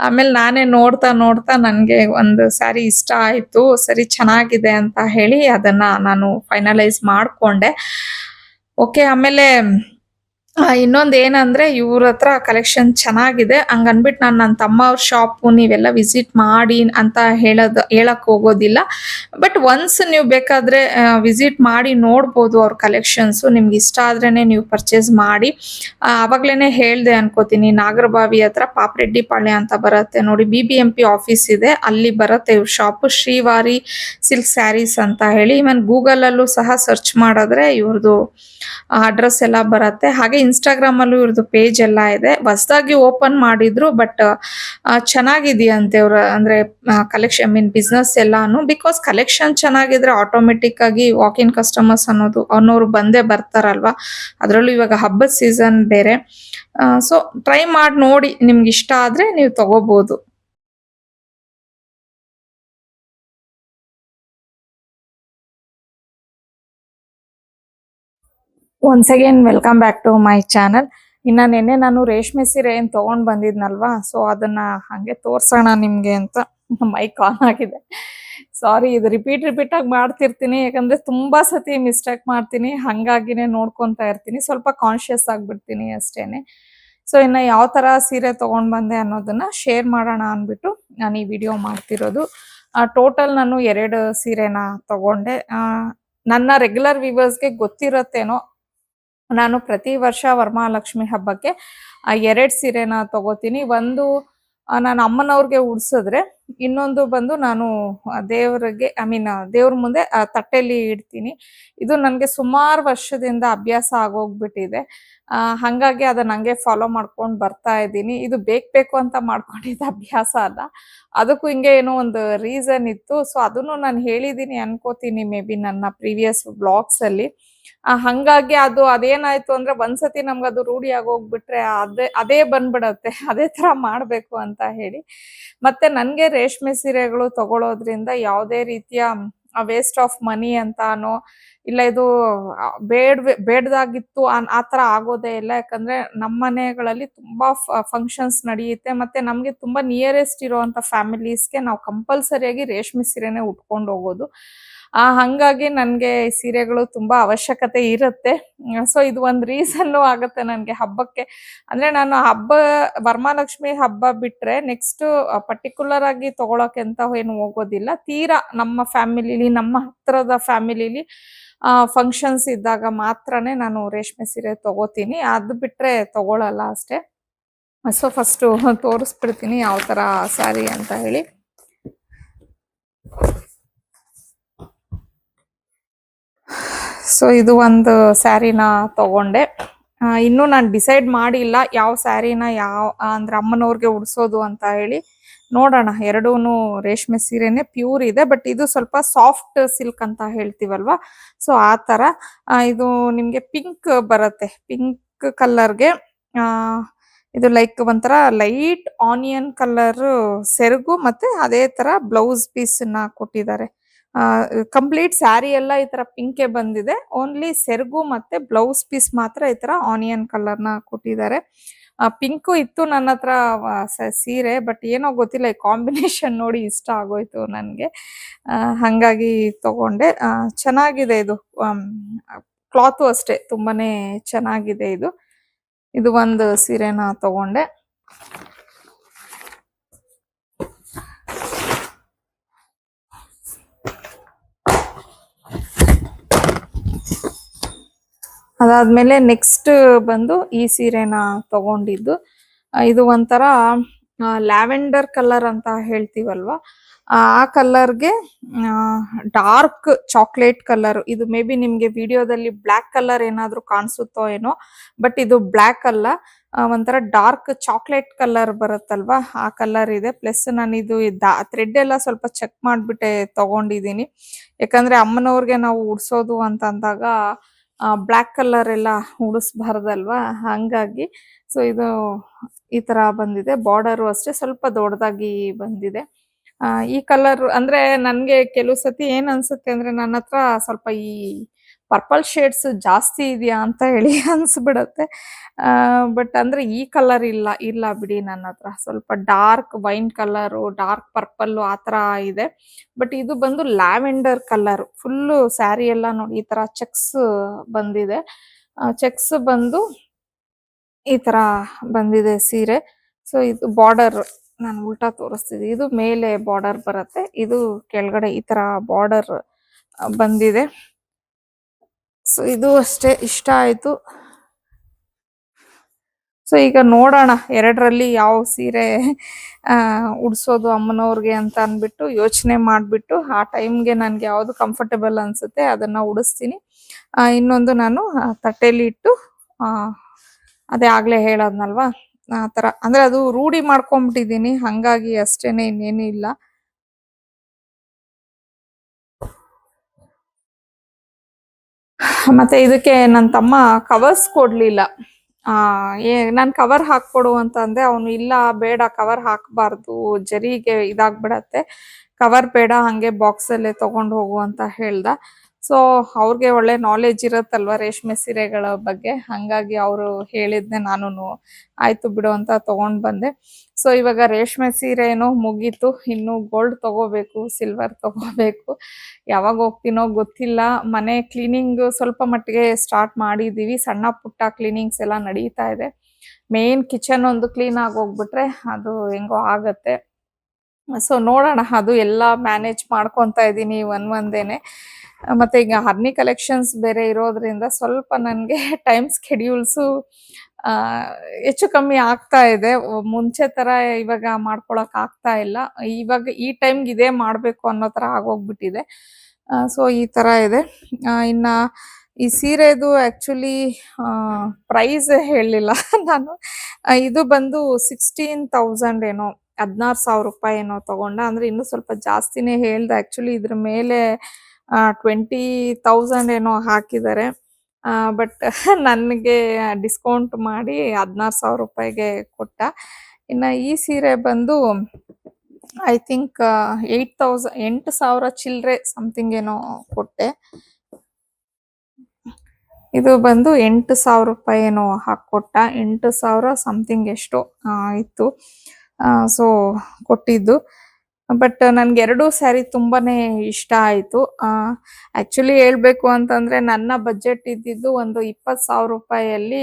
ಆಮೇಲೆ ನಾನೇ ನೋಡ್ತಾ ನನ್ಗೆ ಒಂದು ಸ್ಯಾರಿ ಇಷ್ಟ ಆಯ್ತು, ಸರಿ ಚೆನ್ನಾಗಿದೆ ಅಂತ ಹೇಳಿ ಅದನ್ನ ನಾನು ಫೈನಲೈಸ್ ಮಾಡ್ಕೊಂಡೆ. ಓಕೆ, ಆಮೇಲೆ ಇನ್ನೊಂದ್ ಏನಂದ್ರೆ ಇವ್ರ ಹತ್ರ ಕಲೆಕ್ಷನ್ ಚೆನ್ನಾಗಿದೆ ಹಂಗನ್ಬಿಟ್ಟು ನಾನು ನನ್ನ ತಮ್ಮ ಅವ್ರ ಶಾಪು ನೀವೆಲ್ಲ ವಿಸಿಟ್ ಮಾಡಿ ಅಂತ ಹೇಳಕ್ ಹೋಗೋದಿಲ್ಲ. ಬಟ್ ಒನ್ಸ್ ನೀವು ಬೇಕಾದ್ರೆ ವಿಸಿಟ್ ಮಾಡಿ ನೋಡ್ಬೋದು ಅವ್ರ ಕಲೆಕ್ಷನ್ಸ್. ನಿಮ್ಗೆ ಇಷ್ಟ ಆದ್ರೇನೆ ನೀವು ಪರ್ಚೇಸ್ ಮಾಡಿ. ಅವಾಗ್ಲೇನೆ ಹೇಳ್ದೆ ಅನ್ಕೋತೀನಿ, ನಾಗರಬಾವಿ ಹತ್ರ ಪಾಪರೆಡ್ಡಿ ಪಾಳ್ಯ ಅಂತ ಬರುತ್ತೆ ನೋಡಿ, BBMP ಆಫೀಸ್ ಇದೆ, ಅಲ್ಲಿ ಬರುತ್ತೆ ಇವ್ರ ಶಾಪ್, ಶ್ರೀವಾರಿ ಸಿಲ್ಕ್ ಸ್ಯಾರೀಸ್ ಅಂತ ಹೇಳಿ. ಇವನ್ ಗೂಗಲ್ ಅಲ್ಲೂ ಸಹ ಸರ್ಚ್ ಮಾಡಿದ್ರೆ ಇವ್ರದ್ದು ಅಡ್ರೆಸ್ ಎಲ್ಲ ಬರುತ್ತೆ. ಹಾಗೆ ಇನ್ಸ್ಟಾಗ್ರಾಮ್ ಅಲ್ಲೂ ಇವ್ರದ್ದು ಪೇಜ್ ಎಲ್ಲ ಇದೆ. ಹೊಸದಾಗಿ ಓಪನ್ ಮಾಡಿದ್ರು, ಬಟ್ ಚೆನ್ನಾಗಿದೆಯಂತೆ ಅವ್ರ ಅಂದ್ರೆ ಕಲೆಕ್ಷನ್, ಐ ಮೀನ್ ಬಿಸ್ನೆಸ್ ಎಲ್ಲಾನು. ಬಿಕಾಸ್ ಕಲೆಕ್ಷನ್ ಚೆನ್ನಾಗಿದ್ರೆ ಆಟೋಮೆಟಿಕ್ ಆಗಿ ವಾಕ್ ಇನ್ ಕಸ್ಟಮರ್ಸ್ ಅನ್ನೋರು ಬಂದೇ ಬರ್ತಾರಲ್ವಾ. ಅದರಲ್ಲೂ ಇವಾಗ ಹಬ್ಬದ ಸೀಸನ್ ಬೇರೆ. ಸೊ ಟ್ರೈ ಮಾಡಿ ನೋಡಿ, ನಿಮ್ಗೆ ಇಷ್ಟ ಆದ್ರೆ ನೀವು ತಗೋಬಹುದು. Once again welcome back to my channel. ಇನ್ನ ನೆನ್ನೆ ನಾನು ರೇಷ್ಮೆ ಸೀರೆ ಏನ್ ತಗೊಂಡ್ ಬಂದಿದ್ನಲ್ವಾ, ಸೊ ಅದನ್ನ ಹಂಗೆ ತೋರ್ಸೋಣ ನಿಮ್ಗೆ ಅಂತ ಮೈಕ್ ಆನ್ ಆಗಿದೆ. ಸಾರಿ, ಇದು ರಿಪೀಟ್ ಆಗಿ ಮಾಡ್ತಿರ್ತೀನಿ, ಯಾಕಂದ್ರೆ ತುಂಬಾ ಸತಿ ಮಿಸ್ಟೇಕ್ ಮಾಡ್ತೀನಿ. ಹಂಗಾಗಿನೇ ನೋಡ್ಕೊಂತಾ ಇರ್ತೀನಿ, ಸ್ವಲ್ಪ ಕಾನ್ಶಿಯಸ್ ಆಗ್ಬಿಡ್ತೀನಿ ಅಷ್ಟೇನೆ. ಸೊ ಇನ್ನ ಯಾವ ತರ ಸೀರೆ ತಗೊಂಡ್ ಬಂದೆ ಅನ್ನೋದನ್ನ ಶೇರ್ ಮಾಡೋಣ ಅನ್ಬಿಟ್ಟು ನಾನು ಈ ವಿಡಿಯೋ ಮಾಡ್ತಿರೋದು. ಟೋಟಲ್ ನಾನು 2 ಸೀರೆನ ತಗೊಂಡೆ. ನನ್ನ ರೆಗ್ಯುಲರ್ ವ್ಯೂವರ್ಸ್ಗೆ ಗೊತ್ತಿರತ್ತೇನೋ, ನಾನು ಪ್ರತಿ ವರ್ಷ ವರಮಹಾಲಕ್ಷ್ಮಿ ಹಬ್ಬಕ್ಕೆ 2 ಸೀರೆನ ತಗೋತೀನಿ. ಒಂದು ನಾನು ಅಮ್ಮನವ್ರಿಗೆ ಉಡ್ಸಿದ್ರೆ, ಇನ್ನೊಂದು ಬಂದು ನಾನು ದೇವರಿಗೆ, ಐ ಮೀನ್ ದೇವ್ರ ಮುಂದೆ ತಟ್ಟೆಲಿ ಇಡ್ತೀನಿ. ಇದು ನನಗೆ ಸುಮಾರು ವರ್ಷದಿಂದ ಅಭ್ಯಾಸ ಆಗೋಗ್ಬಿಟ್ಟಿದೆ. ಹಂಗಾಗಿ ಅದನ್ನ ಹಂಗೆ ಫಾಲೋ ಮಾಡ್ಕೊಂಡು ಬರ್ತಾ ಇದ್ದೀನಿ. ಇದು ಬೇಕು ಅಂತ ಮಾಡ್ಕೊಂಡಿದ್ದ ಅಭ್ಯಾಸ ಅಲ್ಲ, ಅದಕ್ಕೂ ಹಿಂಗೆ ಏನೋ ಒಂದು ರೀಸನ್ ಇತ್ತು. ಸೊ ಅದನ್ನು ನಾನು ಹೇಳಿದ್ದೀನಿ ಅನ್ಕೋತೀನಿ, ಮೇ ಬಿ ನನ್ನ ಪ್ರೀವಿಯಸ್ ಬ್ಲಾಗ್ಸ್ ಅಲ್ಲಿ. ಹಂಗಾಗಿ ಅದೇನಾಯ್ತು ಅಂದ್ರೆ, ಒಂದ್ಸತಿ ನಮ್ಗದು ರೂಢಿ ಆಗೋಗ್ಬಿಟ್ರೆ ಅದೇ ಬಂದ್ಬಿಡತ್ತೆ. ಅದೇ ತರ ಮಾಡ್ಬೇಕು ಅಂತ ಹೇಳಿ. ಮತ್ತೆ ನನ್ಗೆ ರೇಷ್ಮೆ ಸೀರೆಗಳು ತಗೊಳೋದ್ರಿಂದ ಯಾವುದೇ ರೀತಿಯ ವೇಸ್ಟ್ ಆಫ್ ಮನಿ ಅಂತಾನೋ, ಇಲ್ಲ ಇದು ಬೇಡದಾಗಿತ್ತು ಆ ತರ ಆಗೋದೇ ಇಲ್ಲ. ಯಾಕಂದ್ರೆ ನಮ್ಮ ಮನೆಗಳಲ್ಲಿ ತುಂಬಾ ಫಂಕ್ಷನ್ಸ್ ನಡೆಯುತ್ತೆ, ಮತ್ತೆ ನಮ್ಗೆ ತುಂಬಾ ನಿಯರೆಸ್ಟ್ ಇರುವಂತ ಫ್ಯಾಮಿಲೀಸ್ಗೆ ನಾವು ಕಂಪಲ್ಸರಿಯಾಗಿ ರೇಷ್ಮೆ ಸೀರೆನೆ ಉಟ್ಕೊಂಡು ಹೋಗೋದು. ಹಂಗಾಗಿ ನನ್ಗೆ ಸೀರೆಗಳು ತುಂಬಾ ಅವಶ್ಯಕತೆ ಇರುತ್ತೆ. ಸೊ ಇದು ಒಂದ್ ರೀಸನ್ನು ಆಗತ್ತೆ ನನ್ಗೆ ಹಬ್ಬಕ್ಕೆ. ಅಂದ್ರೆ ನಾನು ವರಮಹಾಲಕ್ಷ್ಮಿ ಹಬ್ಬ ಬಿಟ್ರೆ ನೆಕ್ಸ್ಟ್ ಪರ್ಟಿಕ್ಯುಲರ್ ಆಗಿ ತಗೊಳಕ್ಕೆ ಅಂತ ಏನು ಹೋಗೋದಿಲ್ಲ. ತೀರಾ ನಮ್ಮ ಫ್ಯಾಮಿಲಿಲಿ, ನಮ್ಮ ಹತ್ರದ ಫ್ಯಾಮಿಲಿಲಿ ಫಂಕ್ಷನ್ಸ್ ಇದ್ದಾಗ ಮಾತ್ರನೇ ನಾನು ರೇಷ್ಮೆ ಸೀರೆ ತಗೋತೀನಿ. ಅದು ಬಿಟ್ರೆ ತಗೊಳಲ್ಲ ಅಷ್ಟೇ. ಸೊ ಫಸ್ಟ್ ತೋರಿಸ್ಬಿಡ್ತೀನಿ ಯಾವ ತರ ಸ್ಯಾರಿ ಅಂತ ಹೇಳಿ. ಸೊ ಇದು ಒಂದು ಸ್ಯಾರಿನ ತಗೊಂಡೆ. ಇನ್ನೂ ನಾನು ಡಿಸೈಡ್ ಮಾಡಿಲ್ಲ ಯಾವ ಸ್ಯಾರಿನ ಅಂದ್ರೆ ಅಮ್ಮನವ್ರಿಗೆ ಉಡ್ಸೋದು ಅಂತ ಹೇಳಿ. ನೋಡೋಣ. ಎರಡೂನು ರೇಷ್ಮೆ ಸೀರೆನೆ, ಪ್ಯೂರ್ ಇದೆ, ಬಟ್ ಇದು ಸ್ವಲ್ಪ ಸಾಫ್ಟ್ ಸಿಲ್ಕ್ ಅಂತ ಹೇಳ್ತೀವಲ್ವಾ, ಸೊ ಆ ತರ. ಇದು ನಿಮ್ಗೆ ಪಿಂಕ್ ಬರುತ್ತೆ, ಪಿಂಕ್ ಕಲರ್ಗೆ ಇದು ಲೈಕ್ ಒಂಥರ ಲೈಟ್ ಆನಿಯನ್ ಕಲರ್ ಸೆರಗು, ಮತ್ತೆ ಅದೇ ತರ ಬ್ಲೌಸ್ ಪೀಸ್ ನ ಕೊಟ್ಟಿದ್ದಾರೆ. ಕಂಪ್ಲೀಟ್ ಸ್ಯಾರಿ ಎಲ್ಲ ಈ ತರ ಪಿಂಕೆ ಬಂದಿದೆ. ಓನ್ಲಿ ಸೆರಗು ಮತ್ತೆ ಬ್ಲೌಸ್ ಪೀಸ್ ಮಾತ್ರ ಈ ತರ ಆನಿಯನ್ ಕಲರ್ ನ ಕೊಟ್ಟಿದ್ದಾರೆ. ಪಿಂಕು ಇತ್ತು ನನ್ನ ಹತ್ರ ಸೀರೆ, ಬಟ್ ಏನೋ ಗೊತ್ತಿಲ್ಲ, ಈ ಕಾಂಬಿನೇಷನ್ ನೋಡಿ ಇಷ್ಟ ಆಗೋಯ್ತು ನನ್ಗೆ. ಹಂಗಾಗಿ ತಗೊಂಡೆ. ಚೆನ್ನಾಗಿದೆ ಇದು. ಕ್ಲಾತು ಅಷ್ಟೇ ತುಂಬಾನೇ ಚೆನ್ನಾಗಿದೆ ಇದು. ಇದು ಒಂದು ಸೀರೆನ ತಗೊಂಡೆ. ಅದಾದ್ಮೇಲೆ ನೆಕ್ಸ್ಟ್ ಬಂದು ಈ ಸೀರೆನ ತಗೊಂಡಿದ್ದು. ಇದು ಒಂಥರ ಲ್ಯಾವೆಂಡರ್ ಕಲರ್ ಅಂತ ಹೇಳ್ತೀವಲ್ವಾ, ಆ ಕಲರ್ಗೆ ಡಾರ್ಕ್ ಚಾಕ್ಲೇಟ್ ಕಲರ್. ಇದು ಮೇ ಬಿ ನಿಮ್ಗೆ ವಿಡಿಯೋದಲ್ಲಿ ಬ್ಲ್ಯಾಕ್ ಕಲರ್ ಏನಾದ್ರೂ ಕಾಣಿಸುತ್ತೋ ಏನೋ, ಬಟ್ ಇದು ಬ್ಲ್ಯಾಕ್ ಅಲ್ಲ, ಒಂಥರ ಡಾರ್ಕ್ ಚಾಕ್ಲೇಟ್ ಕಲರ್ ಬರುತ್ತಲ್ವಾ, ಆ ಕಲರ್ ಇದೆ. ಪ್ಲಸ್ ನಾನು ಇದು ಥ್ರೆಡ್ ಎಲ್ಲ ಸ್ವಲ್ಪ ಚೆಕ್ ಮಾಡ್ಬಿಟ್ಟೆ ತಗೊಂಡಿದ್ದೀನಿ. ಯಾಕಂದ್ರೆ ಅಮ್ಮನವ್ರಿಗೆ ನಾವು ಉಡ್ಸೋದು ಅಂತ ಅಂದಾಗ ಬ್ಲ್ಯಾಕ್ ಕಲರ್ ಎಲ್ಲ ಉಡಿಸ್ಬಾರ್ದಲ್ವಾ, ಹಂಗಾಗಿ. ಸೊ ಇದು ಈ ತರ ಬಂದಿದೆ. ಬಾರ್ಡರು ಅಷ್ಟೇ ಸ್ವಲ್ಪ ದೊಡ್ಡದಾಗಿ ಬಂದಿದೆ. ಈ ಕಲರ್ ಅಂದ್ರೆ ನನ್ಗೆ ಕೆಲವು ಸತಿ ಏನ್ ಅನ್ಸುತ್ತೆ ಅಂದ್ರೆ, ನನ್ನ ಹತ್ರ ಸ್ವಲ್ಪ ಈ ಪರ್ಪಲ್ ಶೇಡ್ಸ್ ಜಾಸ್ತಿ ಇದೆಯಾ ಅಂತ ಹೇಳಿ ಅನ್ಸ್ಬಿಡತ್ತೆ. ಬಟ್ ಅಂದ್ರೆ ಈ ಕಲರ್ ಇಲ್ಲ ಬಿಡಿ, ನನ್ನ ಹತ್ರ ಸ್ವಲ್ಪ dark wine colour, dark purple ಆ ತರ ಇದೆ. ಬಟ್ ಇದು ಬಂದು ಲ್ಯಾವೆಂಡರ್ ಕಲರ್. ಫುಲ್ಲು ಸ್ಯಾರಿ ಎಲ್ಲ ನೋಡಿ ಈ ತರ ಚೆಕ್ಸ್ ಬಂದಿದೆ. ಚೆಕ್ಸ್ ಬಂದು ಈ ತರ ಬಂದಿದೆ ಸೀರೆ. ಸೊ ಇದು ಬಾರ್ಡರ್ ನಾನು ಉಲ್ಟಾ ತೋರಿಸ್ತಿದ್ದೀನಿ. ಇದು ಮೇಲೆ ಬಾರ್ಡರ್ ಬರುತ್ತೆ, ಇದು ಕೆಳಗಡೆ ಈ ತರ ಬಾರ್ಡರ್ ಬಂದಿದೆ. ಸೊ ಇದು ಅಷ್ಟೇ ಇಷ್ಟ ಆಯ್ತು. ಸೊ ಈಗ ನೋಡೋಣ ಎರಡರಲ್ಲಿ ಯಾವ ಸೀರೆ ಉಡ್ಸೋದು ಅಮ್ಮನವ್ರಿಗೆ ಅಂತ ಅಂದ್ಬಿಟ್ಟು ಯೋಚನೆ ಮಾಡ್ಬಿಟ್ಟು, ಆ ಟೈಮ್ಗೆ ನನ್ಗೆ ಯಾವ್ದು ಕಂಫರ್ಟಬಲ್ ಅನ್ಸುತ್ತೆ ಅದನ್ನ ಉಡಿಸ್ತೀನಿ. ಇನ್ನೊಂದು ನಾನು ತಟ್ಟೆಲಿ ಇಟ್ಟು ಅದೇ ಆಗ್ಲೇ ಹೇಳದ್ನಲ್ವಾ ಆ ತರ ಅಂದ್ರೆ ಅದು ರೂಢಿ ಮಾಡ್ಕೊಂಡ್ಬಿಟ್ಟಿದೀನಿ ಹಂಗಾಗಿ ಅಷ್ಟೇನೆ ಇನ್ನೇನು ಇಲ್ಲ. ಮತ್ತೆ ಇದಕ್ಕೆ ನನ್ನ ತಮ್ಮ ಕವರ್ಸ್ ಕೊಡ್ಲಿಲ್ಲ. ಆ ನಾನ್ ಕವರ್ ಹಾಕ್ಕೊಡು ಅಂತ ಅಂದೆ. ಅವನು ಇಲ್ಲ ಬೇಡ ಕವರ್ ಹಾಕ್ಬಾರ್ದು ಜರಿಗೆ ಇದಾಗ್ಬಿಡತ್ತೆ. ಕವರ್ ಬೇಡ ಹಂಗೆ ಬಾಕ್ಸ್ ಅಲ್ಲೇ ತಗೊಂಡ್ ಹೋಗು ಅಂತ ಹೇಳ್ದ. ಸೊ ಅವ್ರಿಗೆ ಒಳ್ಳೆ ನಾಲೆಜ್ ಇರತ್ತಲ್ವಾ ರೇಷ್ಮೆ ಸೀರೆಗಳ ಬಗ್ಗೆ. ಹಂಗಾಗಿ ಅವರು ಹೇಳಿದ್ನೆ ನಾನುನು ಆಯ್ತು ಬಿಡು ಅಂತ ತಗೊಂಡ್ ಬಂದೆ. ಸೊ ಇವಾಗ ರೇಷ್ಮೆ ಸೀರೆ ಏನೋ ಮುಗೀತು. ಇನ್ನು ಗೋಲ್ಡ್ ತಗೋಬೇಕು, ಸಿಲ್ವರ್ ತಗೋಬೇಕು. ಯಾವಾಗ ಹೋಗ್ತೀನೋ ಗೊತ್ತಿಲ್ಲ. ಮನೆ ಕ್ಲೀನಿಂಗ್ ಸ್ವಲ್ಪ ಮಟ್ಟಿಗೆ ಸ್ಟಾರ್ಟ್ ಮಾಡಿದೀವಿ. ಸಣ್ಣ ಪುಟ್ಟ ಕ್ಲೀನಿಂಗ್ಸ್ ಎಲ್ಲ ನಡೀತಾ ಇದೆ. ಮೇನ್ ಕಿಚನ್ ಒಂದು ಕ್ಲೀನ್ ಆಗಿ ಹೋಗ್ಬಿಟ್ರೆ ಅದು ಹೆಂಗೋ ಆಗತ್ತೆ. ಸೊ ನೋಡೋಣ ಅದು ಎಲ್ಲ ಮ್ಯಾನೇಜ್ ಮಾಡ್ಕೊಂತ ಇದ್ದೀನಿ ಒಂದೇನೆ. ಮತ್ತೆ ಈಗ ಹರ್ನಿ ಕಲೆಕ್ಷನ್ಸ್ ಬೇರೆ ಇರೋದ್ರಿಂದ ಸ್ವಲ್ಪ ನನಗೆ ಟೈಮ್ ಸ್ಕೆಡ್ಯೂಲ್ಸು ಆ ಹೆಚ್ಚು ಕಮ್ಮಿ ಆಗ್ತಾ ಇದೆ. ಮುಂಚೆ ತರ ಇವಾಗ ಮಾಡ್ಕೊಳಕ್ ಆಗ್ತಾ ಇಲ್ಲ. ಇವಾಗ ಈ ಟೈಮ್ಗೆ ಇದೇ ಮಾಡ್ಬೇಕು ಅನ್ನೋ ತರ ಆಗೋಗ್ಬಿಟ್ಟಿದೆ. ಸೊ ಈ ತರ ಇದೆ. ಇನ್ನ ಈ ಸೀರೆದು ಆಕ್ಚುಲಿ ಪ್ರೈಸ್ ಹೇಳಲಿಲ್ಲ ನಾನು. ಇದು ಬಂದು 16,000 ಏನೋ 16,000 ರೂಪಾಯಿ ಏನೋ ತಗೊಂಡ. ಅಂದ್ರೆ ಇನ್ನೂ ಸ್ವಲ್ಪ ಜಾಸ್ತಿನೇ ಹೇಳ್ದೆ. ಆಕ್ಚುಲಿ ಇದ್ರ ಮೇಲೆ 20,000 ಏನೋ ಹಾಕಿದ್ದಾರೆ. ಬಟ್ ನನಗೆ ಡಿಸ್ಕೌಂಟ್ ಮಾಡಿ 16,000 ರೂಪಾಯಿಗೆ ಕೊಟ್ಟ. ಇನ್ನ ಈ ಸೀರೆ ಬಂದು ಐ ಥಿಂಕ್ 8,000 ಚಿಲ್ಲರೆ ಸಮಥಿಂಗ್ ಏನೋ ಕೊಟ್ಟೆ. ಇದು ಬಂದು 8,000 ರೂಪಾಯಿ ಏನೋ ಹಾಕೊಟ್ಟ. 8,000 ಸಮಥಿಂಗ್ ಎಷ್ಟೋ ಇತ್ತು. ಸೊ ಕೊಟ್ಟಿದ್ದು. ಬಟ್ ನನ್ಗೆ ಎರಡೂ ಸ್ಯಾರಿ ತುಂಬಾನೇ ಇಷ್ಟ ಆಯ್ತು. ಆಕ್ಚುಲಿ ಹೇಳ್ಬೇಕು ಅಂತಂದ್ರೆ ನನ್ನ ಬಜೆಟ್ ಇದ್ದಿದ್ದು ಒಂದು 20,000 ರೂಪಾಯಿಯಲ್ಲಿ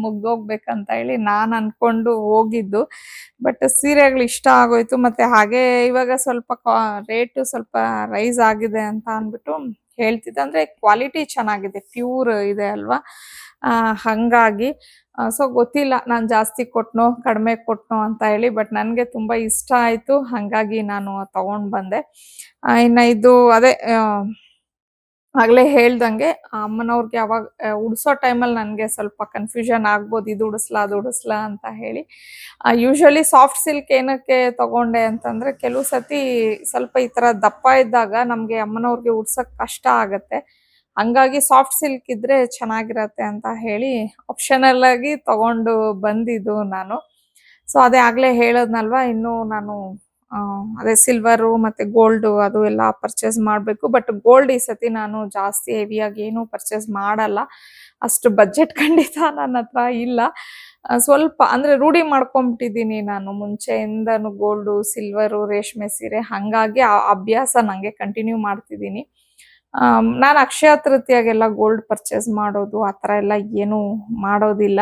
ಮುಗ್ದೋಗ್ಬೇಕಂತ ಹೇಳಿ ನಾನ್ ಅನ್ಕೊಂಡು ಹೋಗಿದ್ದು. ಬಟ್ ಸೀರೆಗಳು ಇಷ್ಟ ಆಗೋಯ್ತು. ಮತ್ತೆ ಹಾಗೆ ಇವಾಗ ಸ್ವಲ್ಪ ರೇಟು ಸ್ವಲ್ಪ ರೈಸ್ ಆಗಿದೆ ಅಂತ ಅಂದ್ಬಿಟ್ಟು ಹೇಳ್ತಿದ್ದೆ. ಅಂದ್ರೆ ಕ್ವಾಲಿಟಿ ಚೆನ್ನಾಗಿದೆ, ಪ್ಯೂರ್ ಇದೆ ಅಲ್ವಾ. ಹಂಗಾಗಿ ಸೊ ಗೊತ್ತಿಲ್ಲ ನಾನ್ ಜಾಸ್ತಿ ಕೊಟ್ನೋ ಕಡಿಮೆ ಕೊಟ್ನೋ ಅಂತ ಹೇಳಿ. ಬಟ್ ನನ್ಗೆ ತುಂಬಾ ಇಷ್ಟ ಆಯ್ತು. ಹಂಗಾಗಿ ನಾನು ತಗೊಂಡ್ ಬಂದೆ. ಇನ್ನ ಇದು ಅದೇ ಆಗ್ಲೇ ಹೇಳ್ದಂಗೆ ಅಮ್ಮನವ್ರಿಗೆ ಅವಾಗ ಉಡ್ಸೋ ಟೈಮಲ್ಲಿ ನನ್ಗೆ ಸ್ವಲ್ಪ ಕನ್ಫ್ಯೂಷನ್ ಆಗ್ಬೋದು. ಇದು ಉಡಿಸ್ಲಾ ಅದು ಉಡಿಸ್ಲಾ ಅಂತ ಹೇಳಿ. ಯೂಶುವಲಿ ಸಾಫ್ಟ್ ಸಿಲ್ಕ್ ಏನಕ್ಕೆ ತಗೊಂಡೆ ಅಂತಂದ್ರೆ ಕೆಲವು ಸತಿ ಸ್ವಲ್ಪ ಈ ತರ ದಪ್ಪ ಇದ್ದಾಗ ನಮ್ಗೆ ಅಮ್ಮನವ್ರಿಗೆ ಉಡ್ಸಕ್ ಕಷ್ಟ ಆಗತ್ತೆ. ಹಂಗಾಗಿ ಸಾಫ್ಟ್ ಸಿಲ್ಕ್ ಇದ್ರೆ ಚೆನ್ನಾಗಿರತ್ತೆ ಅಂತ ಹೇಳಿ ಆಪ್ಷನಲ್ ಆಗಿ ತಗೊಂಡು ಬಂದಿದ್ದು ನಾನು. ಸೊ ಅದೇ ಆಗ್ಲೇ ಹೇಳದ್ನಲ್ವಾ ಇನ್ನು ನಾನು ಅದೇ ಸಿಲ್ವರು ಮತ್ತೆ ಗೋಲ್ಡ್ ಅದು ಎಲ್ಲ ಪರ್ಚೇಸ್ ಮಾಡ್ಬೇಕು. ಬಟ್ ಗೋಲ್ಡ್ ಈ ಸತಿ ನಾನು ಜಾಸ್ತಿ ಹೆವಿಯಾಗಿ ಏನು ಪರ್ಚೇಸ್ ಮಾಡಲ್ಲ. ಅಷ್ಟು ಬಜೆಟ್ ಖಂಡಿತ ನನ್ನ ಹತ್ರ ಇಲ್ಲ. ಸ್ವಲ್ಪ ಅಂದ್ರೆ ರೂಢಿ ಮಾಡ್ಕೊಂಡ್ಬಿಟ್ಟಿದ್ದೀನಿ ನಾನು ಮುಂಚೆಯಿಂದನು ಗೋಲ್ಡು ಸಿಲ್ವರು ರೇಷ್ಮೆ ಸೀರೆ. ಹಂಗಾಗಿ ಆ ಅಭ್ಯಾಸ ನಂಗೆ ಕಂಟಿನ್ಯೂ ಮಾಡ್ತಿದ್ದೀನಿ. ನಾನು ಅಕ್ಷಯ ತೃತೀಯಾಗೆಲ್ಲ ಗೋಲ್ಡ್ ಪರ್ಚೇಸ್ ಮಾಡೋದು ಆ ಥರ ಎಲ್ಲ ಏನು ಮಾಡೋದಿಲ್ಲ.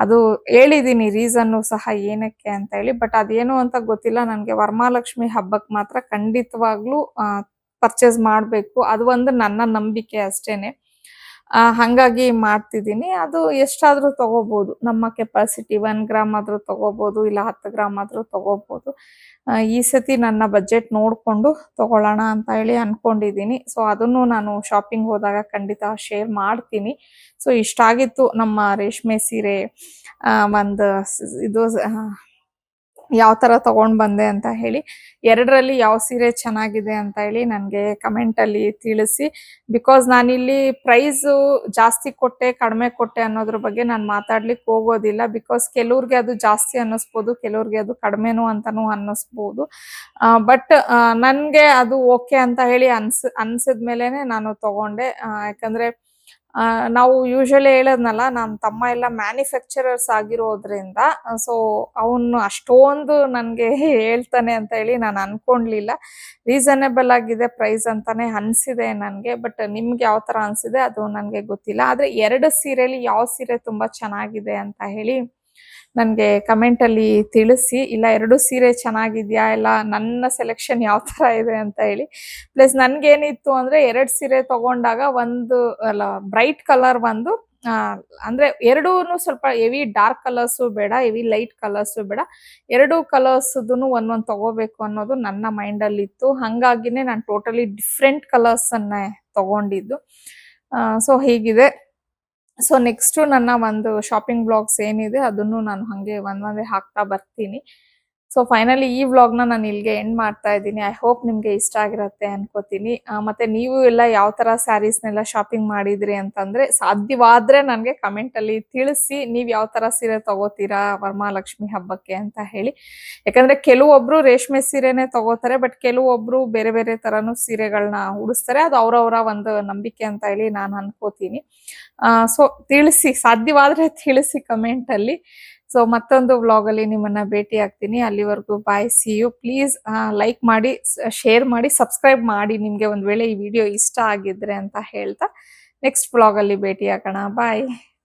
ಅದು ಹೇಳಿದ್ದೀನಿ ರೀಸನ್ನು ಸಹ ಏನಕ್ಕೆ ಅಂತ ಹೇಳಿ. ಬಟ್ ಅದೇನು ಅಂತ ಗೊತ್ತಿಲ್ಲ. ನನಗೆ ವರಮಹಾಲಕ್ಷ್ಮಿ ಹಬ್ಬಕ್ಕೆ ಮಾತ್ರ ಖಂಡಿತವಾಗ್ಲೂ ಪರ್ಚೇಸ್ ಮಾಡಬೇಕು. ಅದು ಒಂದು ನನ್ನ ನಂಬಿಕೆ ಅಷ್ಟೇನೆ. ಹಂಗಾಗಿ ಮಾಡ್ತಿದ್ದೀನಿ. ಅದು ಎಷ್ಟಾದ್ರೂ ತಗೋಬಹುದು. ನಮ್ಮ ಕೆಪಾಸಿಟಿ 1 ಗ್ರಾಮ್ ಆದ್ರೂ ತಗೋಬಹುದು, ಇಲ್ಲ 10 ಗ್ರಾಮ್ ಆದ್ರೂ ತಗೋಬಹುದು. ಈ ಸತಿ ನನ್ನ ಬಜೆಟ್ ನೋಡ್ಕೊಂಡು ತಗೊಳ್ಳೋಣ ಅಂತ ಹೇಳಿ ಅನ್ಕೊಂಡಿದ್ದೀನಿ. ಸೊ ಅದನ್ನು ನಾನು ಶಾಪಿಂಗ್ ಹೋದಾಗ ಖಂಡಿತ ಶೇರ್ ಮಾಡ್ತೀನಿ. ಸೊ ಇಷ್ಟಾಗಿತ್ತು ನಮ್ಮ ರೇಷ್ಮೆ ಸೀರೆ ಒಂದು ಇದು ಯಾವ ತರ ತಗೊಂಡ್ ಬಂದೆ ಅಂತ ಹೇಳಿ. ಎರಡರಲ್ಲಿ ಯಾವ ಸೀರೆ ಚೆನ್ನಾಗಿದೆ ಅಂತ ಹೇಳಿ ನನಗೆ ಕಮೆಂಟ್ ಅಲ್ಲಿ ತಿಳಿಸಿ. ಬಿಕಾಸ್ ನಾನಿಲ್ಲಿ ಪ್ರೈಸ್ ಜಾಸ್ತಿ ಕೊಟ್ಟೆ ಕಡಿಮೆ ಕೊಟ್ಟೆ ಅನ್ನೋದ್ರ ಬಗ್ಗೆ ನಾನು ಮಾತಾಡ್ಲಿಕ್ಕೆ ಹೋಗೋದಿಲ್ಲ. ಬಿಕಾಸ್ ಕೆಲವ್ರಿಗೆ ಅದು ಜಾಸ್ತಿ ಅನ್ನಿಸ್ಬೋದು, ಕೆಲವ್ರಿಗೆ ಅದು ಕಡಿಮೆನೂ ಅಂತಾನೂ ಅನ್ನಿಸ್ಬೋದು. ಬಟ್ ನನ್ಗೆ ಅದು ಓಕೆ ಅಂತ ಹೇಳಿ ಅನ್ಸಿದ್ಮೇಲೆನೆ ನಾನು ತಗೊಂಡೆ. ಯಾಕಂದ್ರೆ ನಾವು ಯೂಶುವಲಿ ಹೇಳದ್ನಲ್ಲ ನಮ್ಮ ತಮ್ಮ ಎಲ್ಲ ಮ್ಯಾನುಫ್ಯಾಕ್ಚರರ್ಸ್ ಆಗಿರೋದ್ರಿಂದ ಸೊ ಅವನು ಅಷ್ಟೊಂದು ನನಗೆ ಹೇಳ್ತಾನೆ ಅಂತ ಹೇಳಿ ನಾನು ಅನ್ಕೊಂಡ್ಲಿಲ್ಲ. ರೀಸನೇಬಲ್ ಆಗಿದೆ ಪ್ರೈಸ್ ಅಂತಾನೆ ಅನ್ಸಿದೆ ನನಗೆ. ಬಟ್ ನಿಮ್ಗೆ ಯಾವ ತರ ಅನ್ಸಿದೆ ಅದು ನನಗೆ ಗೊತ್ತಿಲ್ಲ. ಆದ್ರೆ ಎರಡು ಸೀರೆಲಿ ಯಾವ ಸೀರೆ ತುಂಬಾ ಚೆನ್ನಾಗಿದೆ ಅಂತ ಹೇಳಿ ನನಗೆ ಕಮೆಂಟ್ ಅಲ್ಲಿ ತಿಳಿಸಿ. ಇಲ್ಲ ಎರಡು ಸೀರೆ ಚೆನ್ನಾಗಿದ್ಯಾ, ಇಲ್ಲ ನನ್ನ ಸೆಲೆಕ್ಷನ್ ಯಾವ ತರ ಇದೆ ಅಂತ ಹೇಳಿ. ಪ್ಲಸ್ ನನ್ಗೇನಿತ್ತು ಅಂದ್ರೆ ಎರಡು ಸೀರೆ ತಗೊಂಡಾಗ ಒಂದು ಅಲ್ಲ ಬ್ರೈಟ್ ಕಲರ್ ಒಂದು ಅಂದ್ರೆ ಎರಡೂನು ಸ್ವಲ್ಪ ಹೆವಿ ಡಾರ್ಕ್ ಕಲರ್ಸು ಬೇಡ, ಹೆವಿ ಲೈಟ್ ಕಲರ್ಸು ಬೇಡ, ಎರಡು ಕಲರ್ಸ್ದು ಒಂದೊಂದು ತಗೋಬೇಕು ಅನ್ನೋದು ನನ್ನ ಮೈಂಡ್ ಅಲ್ಲಿ ಇತ್ತು. ಹಂಗಾಗಿನೇ ನಾನು ಟೋಟಲಿ ಡಿಫ್ರೆಂಟ್ ಕಲರ್ಸ್ ಅನ್ನೇ ತಗೊಂಡಿದ್ದು. ಸೊ ಹೀಗಿದೆ. ಸೊ ನೆಕ್ಸ್ಟು ನನ್ನ ಒಂದು ಶಾಪಿಂಗ್ ಬ್ಲಾಗ್ಸ್ ಏನಿದೆ ಅದನ್ನು ನಾನು ಹಾಗೆ ಒಂದೊಂದೇ ಹಾಕ್ತಾ ಬರ್ತೀನಿ. ಸೊ ಫೈನಲಿ ಈ ವ್ಲಾಗ್ನ ನಾನು ಇಲ್ಲಿಗೆ ಎಂಡ್ ಮಾಡ್ತಾ ಇದ್ದೀನಿ. ಐ ಹೋಪ್ ನಿಮಗೆ ಇಷ್ಟ ಆಗಿರುತ್ತೆ ಅನ್ಕೋತೀನಿ. ಮತ್ತೆ ನೀವು ಎಲ್ಲ ಯಾವ ಥರ ಸ್ಯಾರೀಸ್ನೆಲ್ಲ ಶಾಪಿಂಗ್ ಮಾಡಿದ್ರಿ ಅಂತಂದರೆ ಸಾಧ್ಯವಾದರೆ ನನಗೆ ಕಮೆಂಟಲ್ಲಿ ತಿಳಿಸಿ. ನೀವು ಯಾವ ಥರ ಸೀರೆ ತಗೋತೀರಾ ವರಮಹಾಲಕ್ಷ್ಮಿ ಹಬ್ಬಕ್ಕೆ ಅಂತ ಹೇಳಿ. ಯಾಕಂದರೆ ಕೆಲವೊಬ್ಬರು ರೇಷ್ಮೆ ಸೀರೆನೇ ತಗೋತಾರೆ, ಬಟ್ ಕೆಲವೊಬ್ಬರು ಬೇರೆ ಬೇರೆ ಥರನೂ ಸೀರೆಗಳನ್ನ ಉಡಿಸ್ತಾರೆ. ಅದು ಅವರವರ ಒಂದು ನಂಬಿಕೆ ಅಂತ ಹೇಳಿ ನಾನು ಅನ್ಕೋತೀನಿ. ಸೊ ತಿಳಿಸಿ, ಸಾಧ್ಯವಾದರೆ ತಿಳಿಸಿ ಕಮೆಂಟಲ್ಲಿ. ಸೊ ಮತ್ತೊಂದು ವ್ಲಾಗಲ್ಲಿ ನಿಮ್ಮನ್ನ ಭೇಟಿ ಆಗ್ತೀನಿ. ಅಲ್ಲಿವರೆಗೂ ಬಾಯ್, ಸಿ ಯು. ಪ್ಲೀಸ್ ಲೈಕ್ ಮಾಡಿ, ಶೇರ್ ಮಾಡಿ, ಸಬ್ಸ್ಕ್ರೈಬ್ ಮಾಡಿ ನಿಮಗೆ ಒಂದು ವೇಳೆ ಈ ವಿಡಿಯೋ ಇಷ್ಟ ಆಗಿದ್ರೆ ಅಂತ ಹೇಳ್ತಾ ನೆಕ್ಸ್ಟ್ ವ್ಲಾಗಲ್ಲಿ ಭೇಟಿ ಆಗೋಣ. ಬಾಯ್.